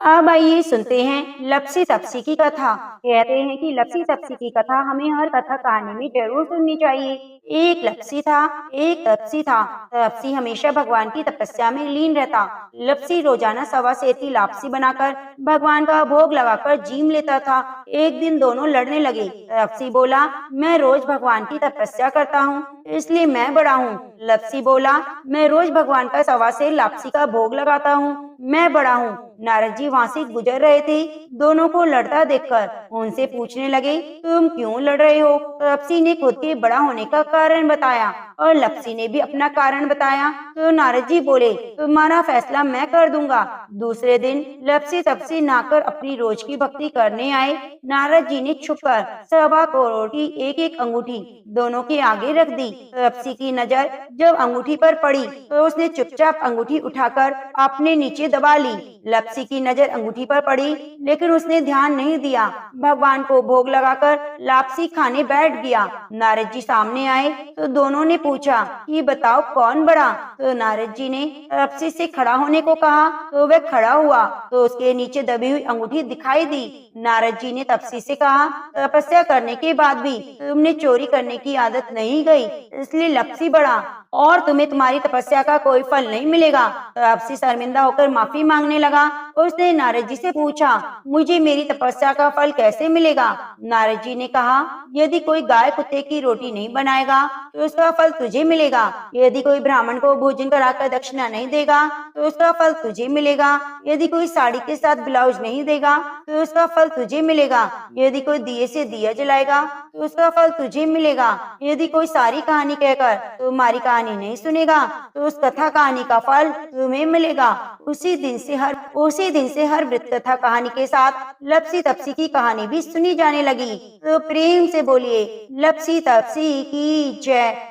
अब आइए सुनते हैं लपसी तपसी की कथा। कहते हैं कि लपसी तपसी की कथा हमें हर कथा कहानी में जरूर सुननी चाहिए। एक लपसी था, एक तपसी था। तपसी हमेशा भगवान की तपस्या में लीन रहता। लपसी रोजाना सवा सेती लापसी बनाकर भगवान का भोग लगाकर जीम लेता था। एक दिन दोनों लड़ने लगे। तपसी बोला, मैं रोज भगवान की तपस्या करता हूँ, इसलिए मैं बड़ा हूँ। लपसी बोला, मैं रोज भगवान का सवा से लापसी का भोग लगाता हूँ, मैं बड़ा हूँ। नारद जी वहाँ से गुजर रहे थे। दोनों को लड़ता देखकर उनसे पूछने लगे, तुम क्यों लड़ रहे हो? लपसी ने खुद के बड़ा होने का कारण बताया और लपसी ने भी अपना कारण बताया। तो नारद जी बोले, तुम्हारा फैसला मैं कर दूंगा। दूसरे दिन लपसी तपसी नहाकर अपनी रोज की भक्ति करने आए। नारद जी ने छुपकर 1.25 करोड़ की एक एक अंगूठी दोनों के आगे रख दी। लपसी की नजर जब अंगूठी पर पड़ी तो उसने चुपचाप अंगूठी उठाकर अपने नीचे दबा ली। लपसी की नजर अंगूठी पर पड़ी, लेकिन उसने ध्यान नहीं दिया। भगवान को भोग लगाकर लापसी खाने बैठ गया। नारद जी सामने आए तो दोनों ने पूछा कि बताओ कौन बड़ा? तो नारद जी ने लपसी से खड़ा होने को कहा तो वह खड़ा हुआ तो उसके नीचे दबी हुई अंगूठी दिखाई दी। नारद जी ने तपसी से कहा, तपस्या करने के बाद भी तुमने चोरी करने की आदत नहीं गई, इसलिए लपसी बड़ा और तुम्हें तुम्हारी तपस्या का कोई फल नहीं मिलेगा। तपसी शर्मिंदा होकर माफी मांगने लगा। उसने नारद जी से पूछा, मुझे मेरी तपस्या का फल कैसे मिलेगा? नारद जी ने कहा, यदि कोई गाय कुत्ते की रोटी नहीं बनाएगा तो उसका फल तुझे मिलेगा। यदि कोई ब्राह्मण को भोजन कराकर दक्षिणा नहीं देगा तो उसका फल तुझे मिलेगा। यदि कोई साड़ी के साथ ब्लाउज नहीं देगा तो उसका फल तुझे मिलेगा। यदि कोई दिए से दिया जलाएगा तो उसका फल तुझे मिलेगा। यदि कोई सारी कहानी कहकर तुम्हारी कहानी नहीं सुनेगा तो उस कथा कहानी का फल तुम्हें मिलेगा। उसी दिन से हर वृत्त कथा कहानी के साथ लपसी तपसी की कहानी भी सुनी जाने लगी। तो प्रेम से बोलिए, लपसी तपसी की जय।